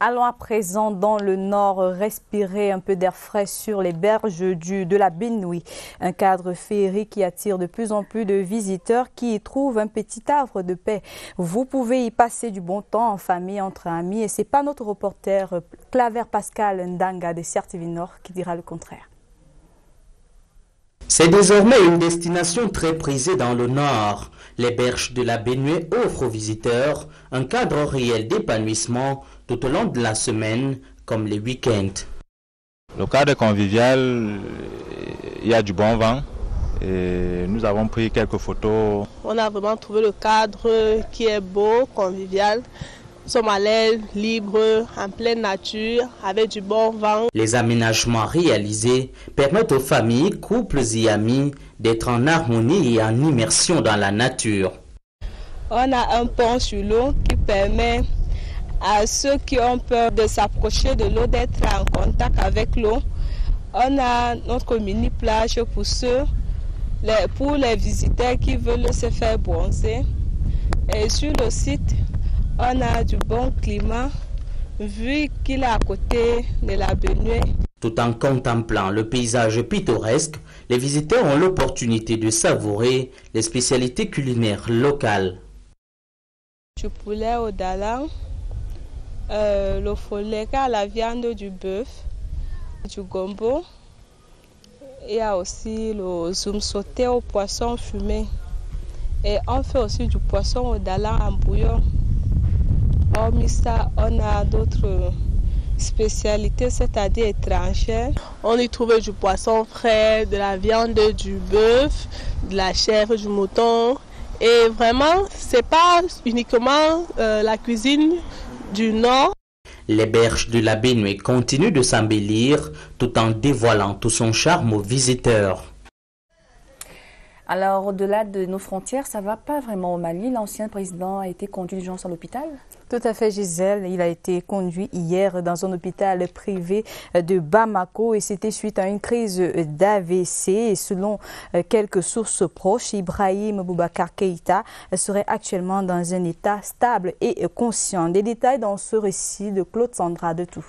Allons à présent dans le nord respirer un peu d'air frais sur les berges de la Benue. Un cadre féerique qui attire de plus en plus de visiteurs qui y trouvent un petit havre de paix. Vous pouvez y passer du bon temps en famille, entre amis. Et c'est pas notre reporter Claver Pascal Ndanga de CRTV Nord qui dira le contraire. C'est désormais une destination très prisée dans le nord. Les berges de la Benue offrent aux visiteurs un cadre réel d'épanouissement tout au long de la semaine, comme les week-ends. Le cadre convivial, il y a du bon vent et nous avons pris quelques photos. On a vraiment trouvé le cadre qui est beau, convivial. Nous sommes à l'aise, libres, en pleine nature, avec du bon vent. Les aménagements réalisés permettent aux familles, couples et amis d'être en harmonie et en immersion dans la nature. On a un pont sur l'eau qui permet à ceux qui ont peur de s'approcher de l'eau, d'être en contact avec l'eau. On a notre mini-plage pour les visiteurs qui veulent se faire bronzer. Et sur le site, on a du bon climat, vu qu'il est à côté de la Benue. Tout en contemplant le paysage pittoresque, les visiteurs ont l'opportunité de savourer les spécialités culinaires locales. Du poulet au dalang, le foleka, la viande du bœuf, du gombo. Il y a aussi le zoom sauté au poisson fumé. Et on fait aussi du poisson au dalang en bouillon. Hormis ça, on a d'autres spécialités, c'est-à-dire étrangères. On y trouve du poisson frais, de la viande du bœuf, de la chèvre, du mouton. Et vraiment, c'est pas uniquement la cuisine du Nord. Les berges de la Benue continuent de s'embellir tout en dévoilant tout son charme aux visiteurs. Alors, au-delà de nos frontières, ça ne va pas vraiment au Mali. L'ancien président a été conduit d'urgence à l'hôpital. Tout à fait, Gisèle. Il a été conduit hier dans un hôpital privé de Bamako et c'était suite à une crise d'AVC. Et selon quelques sources proches, Ibrahim Boubacar Keïta serait actuellement dans un état stable et conscient. Des détails dans ce récit de Claude Sandra de Tout.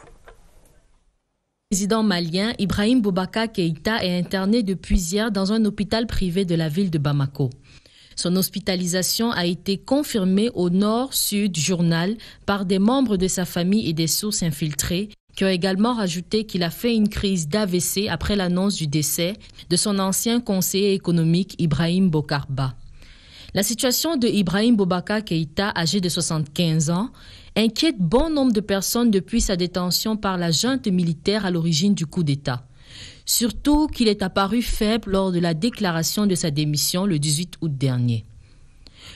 Le président malien Ibrahim Boubacar Keïta est interné depuis hier dans un hôpital privé de la ville de Bamako. Son hospitalisation a été confirmée au Nord-Sud Journal par des membres de sa famille et des sources infiltrées qui ont également rajouté qu'il a fait une crise d'AVC après l'annonce du décès de son ancien conseiller économique Ibrahim Bokarba. La situation de Ibrahim Boubacar Keïta, âgé de 75 ans, inquiète bon nombre de personnes depuis sa détention par la junte militaire à l'origine du coup d'État. Surtout qu'il est apparu faible lors de la déclaration de sa démission le 18 août dernier.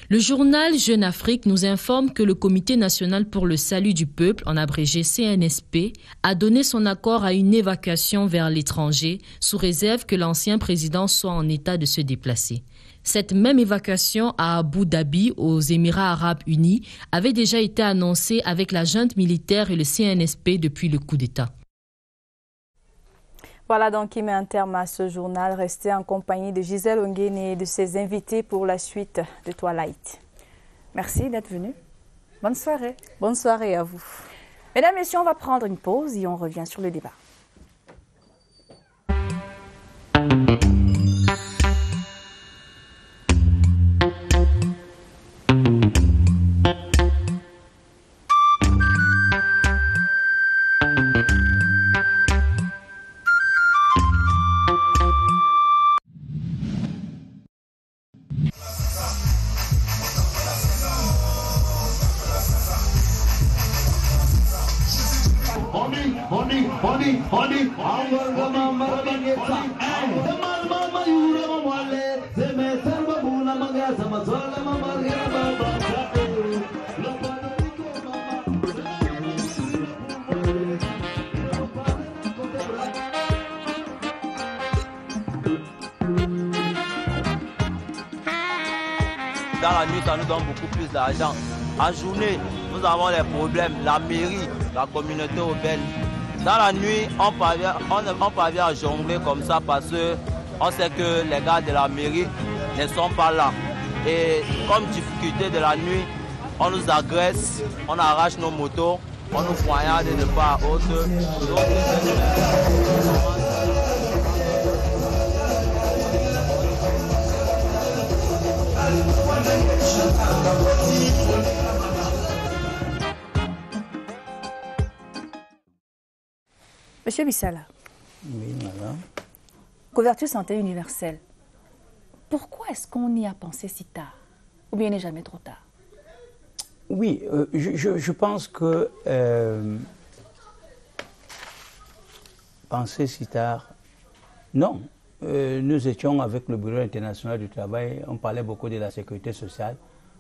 Le journal Jeune Afrique nous informe que le Comité national pour le salut du peuple, en abrégé CNSP, a donné son accord à une évacuation vers l'étranger sous réserve que l'ancien président soit en état de se déplacer. Cette même évacuation à Abu Dhabi, aux Émirats arabes unis, avait déjà été annoncée avec la junte militaire et le CNSP depuis le coup d'État. Voilà donc qui met un terme à ce journal. Restez en compagnie de Gisèle Ongene et de ses invités pour la suite de Twilight. Merci d'être venu. Bonne soirée. Bonne soirée à vous. Mesdames, Messieurs, on va prendre une pause et on revient sur le débat. Dans la nuit, ça nous donne beaucoup plus d'argent. En journée, nous avons les problèmes, la mairie, la communauté urbaine. Dans la nuit, on parvient à jongler comme ça parce qu'on sait que les gars de la mairie ne sont pas là. Et comme difficulté de la nuit, on nous agresse, on arrache nos motos, on nous poignarde de part à autre. Monsieur Bissala. Oui, madame. Couverture santé universelle. Pourquoi est-ce qu'on y a pensé si tard? Ou bien il n'est jamais trop tard? Oui, je pense que penser si tard, non. Nous étions avec le Bureau international du travail, on parlait beaucoup de la sécurité sociale.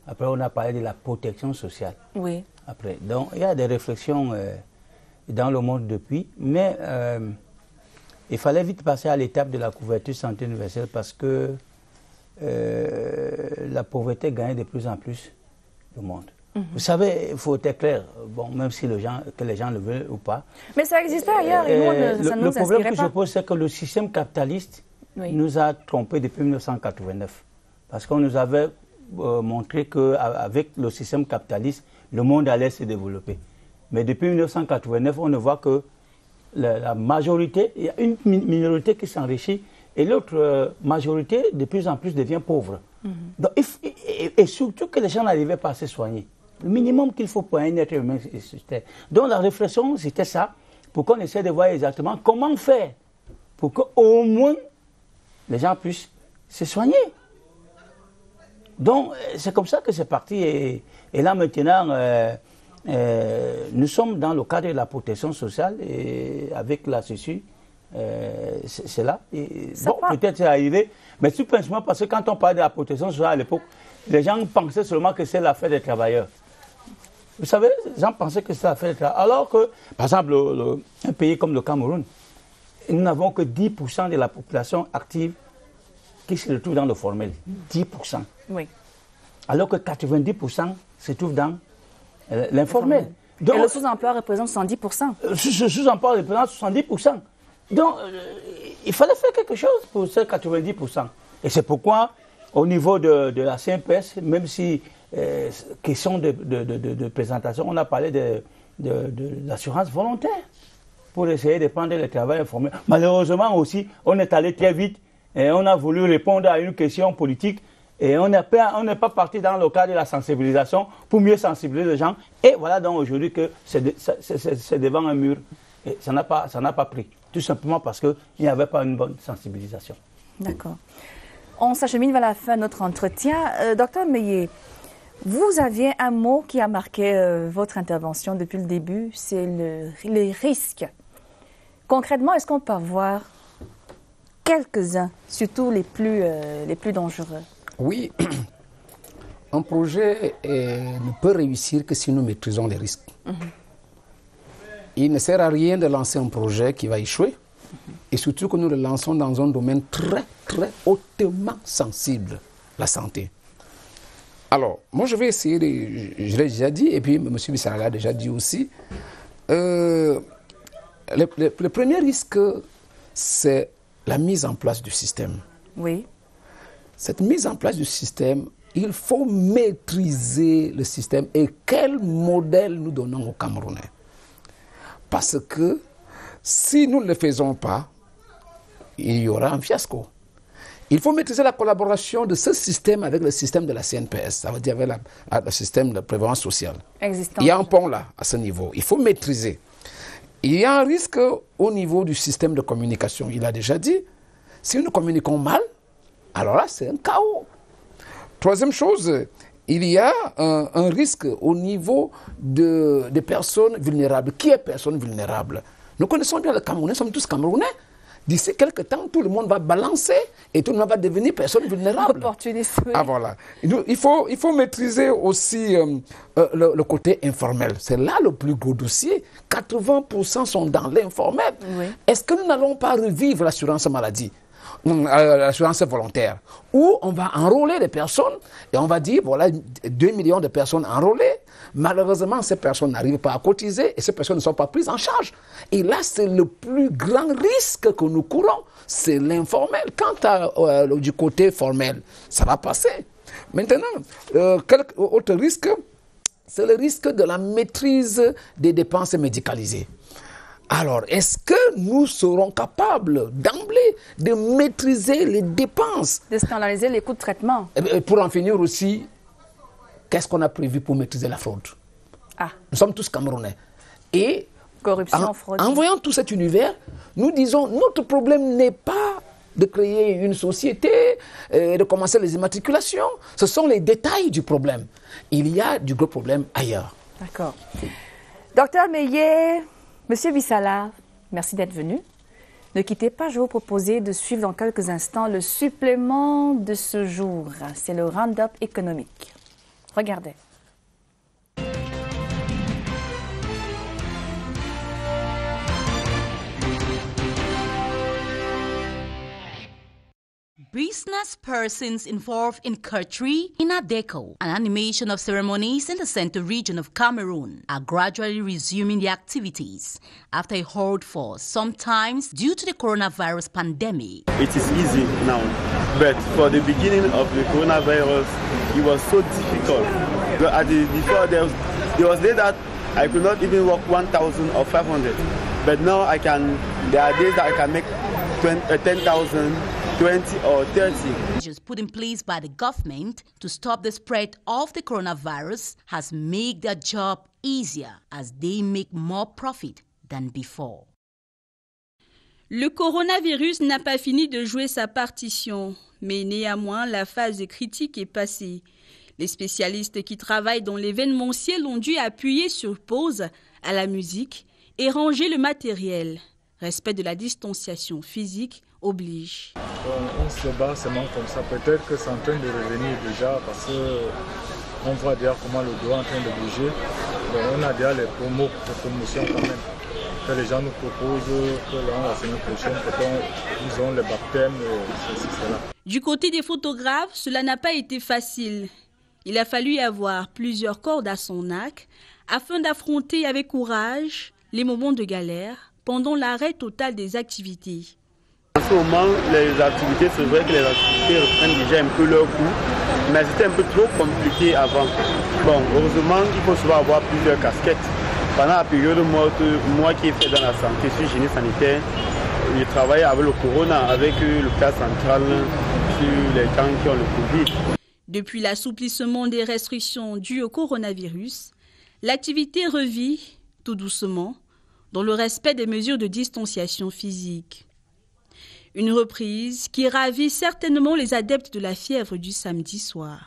Après, on a parlé de la protection sociale. Oui. Après, donc, il y a des réflexions dans le monde depuis, mais il fallait vite passer à l'étape de la couverture santé universelle parce que la pauvreté gagne de plus en plus le monde. Vous savez, il faut être clair, bon, même si les gens le veulent ou pas. Mais ça existait ailleurs et nous, ça ne nous inspirait pas. Le problème que je pose, c'est que le système capitaliste nous a trompés depuis 1989. Parce qu'on nous avait montré qu'avec le système capitaliste, le monde allait se développer. Mais depuis 1989, on ne voit que la majorité, il y a une minorité qui s'enrichit et l'autre majorité, de plus en plus, devient pauvre. Donc, et surtout que les gens n'arrivaient pas à se soigner. Le minimum qu'il faut pour un être humain, c'était. Donc la réflexion, c'était ça, pour qu'on essaie de voir exactement comment faire pour qu'au moins les gens puissent se soigner. Donc c'est comme ça que c'est parti. Et là maintenant, nous sommes dans le cadre de la protection sociale et avec la CSU, c'est là. Et bon, peut-être c'est arrivé, mais tout simplement parce que quand on parlait de la protection sociale à l'époque, les gens pensaient seulement que c'est l'affaire des travailleurs. Vous savez, les gens pensaient que c'est l'affaire des travailleurs. Alors que, par exemple, un pays comme le Cameroun, nous n'avons que 10% de la population active qui se retrouve dans le formel. 10%. Oui. Alors que 90% se trouvent dans l'informel. Et le sous-emploi représente 70%. Ce sous-emploi représente 70%. Donc, il fallait faire quelque chose pour ces 90%. Et c'est pourquoi, au niveau de la CNPS, même si, question de présentation, on a parlé de l'assurance volontaire pour essayer de prendre le travail informel. Malheureusement aussi, on est allé très vite et on a voulu répondre à une question politique et on n'est pas parti dans le cadre de la sensibilisation pour mieux sensibiliser les gens. Et voilà donc aujourd'hui que c'est devant un mur. Et ça n'a pas pris. Tout simplement parce qu'il n'y avait pas une bonne sensibilisation. D'accord. On s'achemine vers la fin de notre entretien. Docteur Meillet, vous aviez un mot qui a marqué votre intervention depuis le début, c'est les risques. Concrètement, est-ce qu'on peut avoir quelques-uns, surtout les plus dangereux? Oui. Un projet ne peut réussir que si nous maîtrisons les risques. Il ne sert à rien de lancer un projet qui va échouer, et surtout que nous le lançons dans un domaine très, très hautement sensible, la santé. Alors, moi je vais essayer, je l'ai déjà dit, et puis M. Bissala l'a déjà dit aussi, le premier risque, c'est la mise en place du système. Oui. Cette mise en place du système, il faut maîtriser le système. Et quel modèle nous donnons aux Camerounais? Parce que si nous ne le faisons pas, il y aura un fiasco. Il faut maîtriser la collaboration de ce système avec le système de la CNPS, ça veut dire avec le système de prévoyance sociale. Existant. Il y a un pont là, à ce niveau. Il faut maîtriser. Il y a un risque au niveau du système de communication. Il a déjà dit, si nous communiquons mal, alors là, c'est un chaos. Troisième chose, il y a un risque au niveau des personnes vulnérables. Qui est personne vulnérable? Nous connaissons bien le Camerounais, nous sommes tous Camerounais. D'ici quelques temps, tout le monde va balancer et tout le monde va devenir personne vulnérable. Opportuniste, oui. Ah voilà. Il faut maîtriser aussi le côté informel. C'est là le plus gros dossier. 80% sont dans l'informel. Oui. Est-ce que nous n'allons pas revivre l'assurance maladie? L'assurance volontaire, où on va enrôler les personnes et on va dire, voilà, 2 millions de personnes enrôlées. Malheureusement, ces personnes n'arrivent pas à cotiser et ces personnes ne sont pas prises en charge. Et là, c'est le plus grand risque que nous courons, c'est l'informel. Quant à, du côté formel, ça va passer. Maintenant, quel autre risque? C'est le risque de la maîtrise des dépenses médicalisées. Alors, est-ce que nous serons capables d'emblée de maîtriser les dépenses? De standardiser les coûts de traitement. Et pour en finir aussi, qu'est-ce qu'on a prévu pour maîtriser la fraude? Nous sommes tous Camerounais. Et corruption, fraude. En voyant tout cet univers, nous disons, notre problème n'est pas de créer une société, de commencer les immatriculations. Ce sont les détails du problème. Il y a du gros problème ailleurs. D'accord. Docteur Meillet, Monsieur Bissala, merci d'être venu. Ne quittez pas, je vais vous proposer de suivre dans quelques instants le supplément de ce jour. C'est le Round-up économique. Regardez. Business persons involved in Kertri, in Adeko, an animation of ceremonies in the central region of Cameroon, are gradually resuming their activities after a hold for sometimes due to the coronavirus pandemic. It is easy now, but for the beginning of the coronavirus, it was so difficult. Before there was days that I could not even work 1,000 or 500, but now there are days that I can make 10,000. 20 or 30. Measures put in place by the government to stop the spread of the coronavirus has made their job easier as they make more profit than before. Le coronavirus n'a pas fini de jouer sa partition, mais néanmoins la phase critique est passée. Les spécialistes qui travaillent dans l'événementiel ont dû appuyer sur pause à la musique et ranger le matériel. Respect de la distanciation physique oblige. On se bat seulement comme ça. Peut-être que c'est en train de revenir déjà parce qu'on voit déjà comment le dos est en train de bouger. Donc on a déjà les promotions quand même. Que les gens nous proposent que la semaine prochaine, ils ont les baptêmes, ceci, cela. Du côté des photographes, cela n'a pas été facile. Il a fallu avoir plusieurs cordes à son arc afin d'affronter avec courage les moments de galère pendant l'arrêt total des activités. En ce moment, les activités, c'est vrai que les activités reprennent déjà un peu leur cours, mais c'était un peu trop compliqué avant. Bon, heureusement, il faut souvent avoir plusieurs casquettes. Pendant la période morte, moi qui ai fait dans la santé, je suis génie sanitaire, j'ai travaillé avec le corona, avec le cas central sur les gens qui ont le Covid. Depuis l'assouplissement des restrictions dues au coronavirus, l'activité revit tout doucement dans le respect des mesures de distanciation physique. Une reprise qui ravit certainement les adeptes de la fièvre du samedi soir.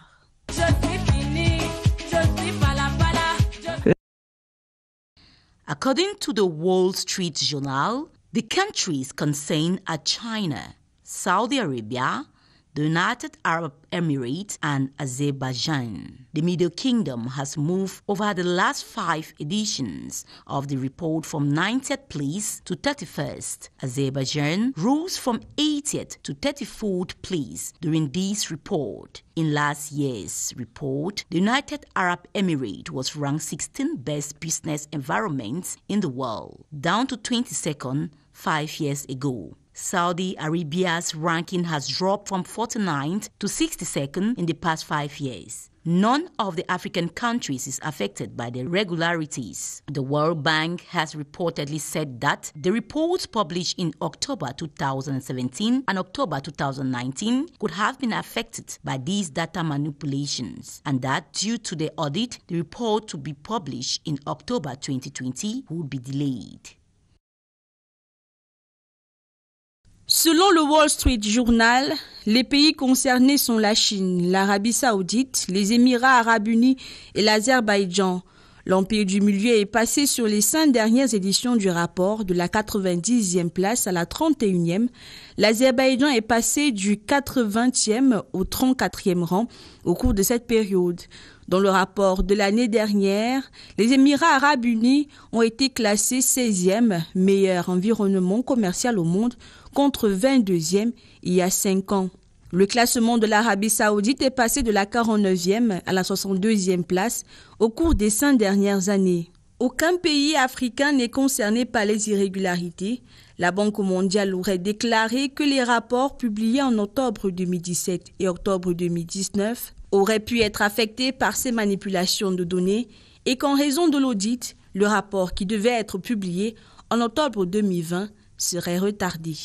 According to the Wall Street Journal, the countries concerned are China, Saudi Arabia, the United Arab Emirates, and Azerbaijan. The Middle Kingdom has moved over the last 5 editions of the report from 90th place to 31st. Azerbaijan rose from 80th to 34th place during this report. In last year's report, the United Arab Emirates was ranked 16th best business environments in the world, down to 22nd 5 years ago. Saudi Arabia's ranking has dropped from 49th to 62nd in the past 5 years. None of the African countries is affected by the irregularities. The World Bank has reportedly said that the reports published in October 2017 and October 2019 could have been affected by these data manipulations, and that due to the audit, the report to be published in October 2020 would be delayed. Selon le Wall Street Journal, les pays concernés sont la Chine, l'Arabie Saoudite, les Émirats Arabes Unis et l'Azerbaïdjan. L'Empire du Milieu est passé sur les 5 dernières éditions du rapport de la 90e place à la 31e. L'Azerbaïdjan est passé du 80e au 34e rang au cours de cette période. Dans le rapport de l'année dernière, les Émirats Arabes Unis ont été classés 16e meilleur environnement commercial au monde contre 22e il y a 5 ans. Le classement de l'Arabie Saoudite est passé de la 49e à la 62e place au cours des 5 dernières années. Aucun pays africain n'est concerné par les irrégularités. La Banque mondiale aurait déclaré que les rapports publiés en octobre 2017 et octobre 2019 auraient pu être affectés par ces manipulations de données et qu'en raison de l'audit, le rapport qui devait être publié en octobre 2020 serait retardé.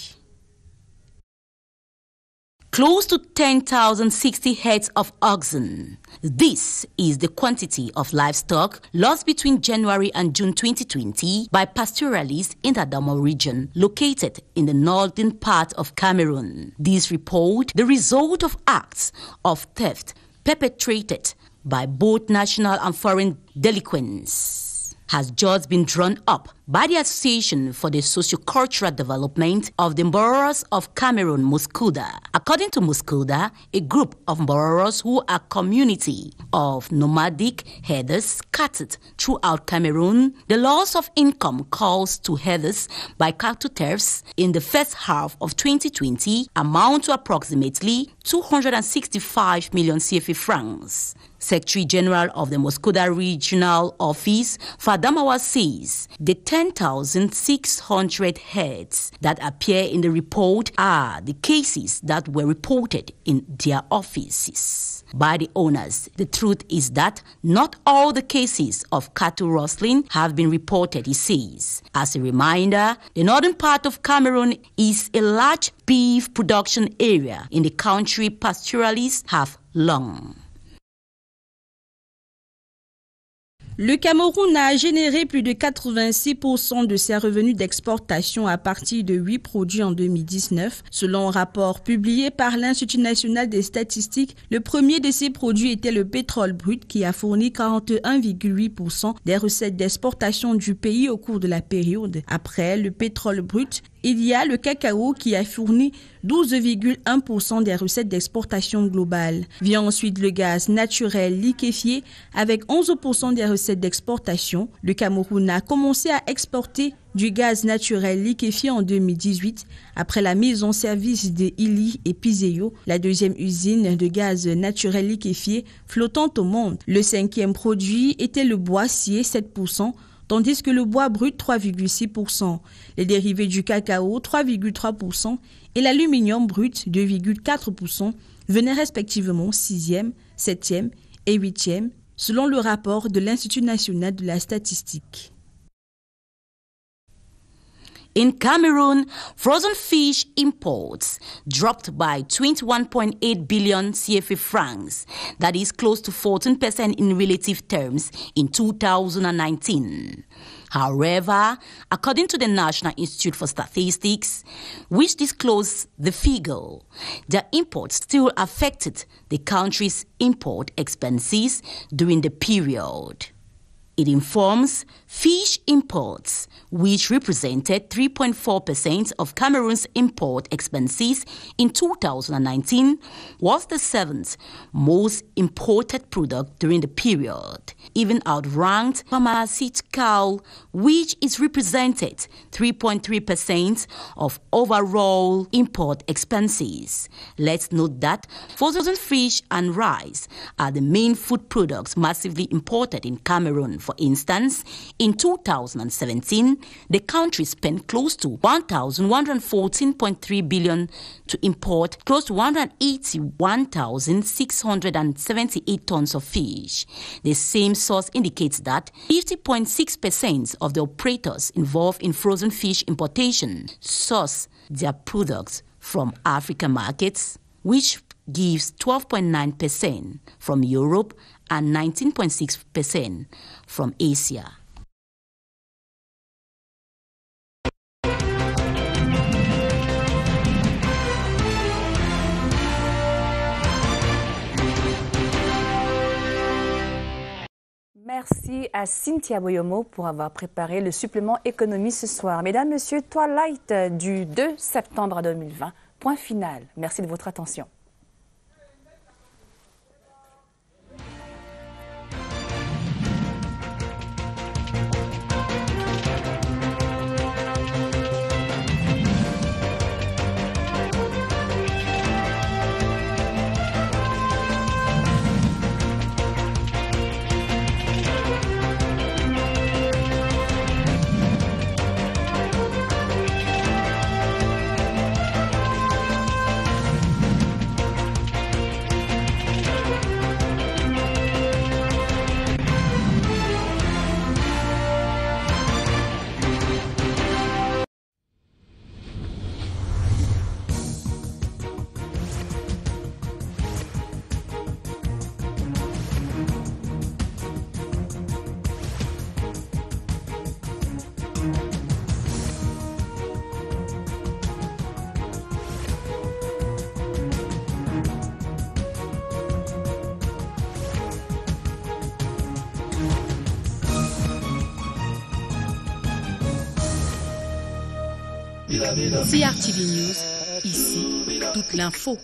Close to 10,060 heads of oxen. This is the quantity of livestock lost between January and June 2020 by pastoralists in the Adamawa region, located in the northern part of Cameroon. This report, the result of acts of theft perpetrated by both national and foreign delinquents, has just been drawn up by the Association for the Socio-Cultural Development of the Mborors of Cameroon, Muskuda. According to Muskuda, a group of Mborors who are a community of nomadic herders scattered throughout Cameroon, the loss of income caused to herders by cattle thefts in the first half of 2020 amount to approximately 265 million CFA francs. Secretary General of the Muskuda Regional Office, Fadamawa, says the 10,600 heads that appear in the report are the cases that were reported in their offices by the owners. The truth is that not all the cases of cattle rustling have been reported, he says. As a reminder, the northern part of Cameroon is a large beef production area in the country pastoralists have long. Le Cameroun a généré plus de 86% de ses revenus d'exportation à partir de 8 produits en 2019. Selon un rapport publié par l'Institut national des statistiques, le premier de ces produits était le pétrole brut qui a fourni 41,8% des recettes d'exportation du pays au cours de la période. Après le pétrole brut, il y a le cacao qui a fourni 12,1% des recettes d'exportation globale. Vient ensuite le gaz naturel liquéfié avec 11% des recettes d'exportation. Le Cameroun a commencé à exporter du gaz naturel liquéfié en 2018 après la mise en service de Ili et Piseyo, la deuxième usine de gaz naturel liquéfié flottante au monde. Le 5e produit était le bois scié 7%, tandis que le bois brut 3,6%, les dérivés du cacao 3,3% et l'aluminium brut 2,4% venaient respectivement 6e, 7e et 8e, selon le rapport de l'Institut national de la statistique. In Cameroon, frozen fish imports dropped by 21.8 billion CFA francs, that is close to 14% in relative terms in 2019. However, according to the National Institute for Statistics, which disclosed the figure, the imports still affected the country's import expenses during the period. It informs fish imports, which represented 3.4% of Cameroon's import expenses in 2019, was the 7th most imported product during the period, even outranked pharmaceutical, which is represented 3.3% of overall import expenses. Let's note that frozen fish and rice are the main food products massively imported in Cameroon. For instance, in 2017, the country spent close to 1,114.3 billion to import close to 181,678 tons of fish. The same source indicates that 50.6% of the operators involved in frozen fish importation source their products from African markets, which gives 12.9% from Europe and 19.6% from Asia. Merci à Cynthia Boyomo pour avoir préparé le supplément économie ce soir. Mesdames, Messieurs, Twilight du 2 septembre 2020. Point final. Merci de votre attention. CRTV News, ici, toute l'info.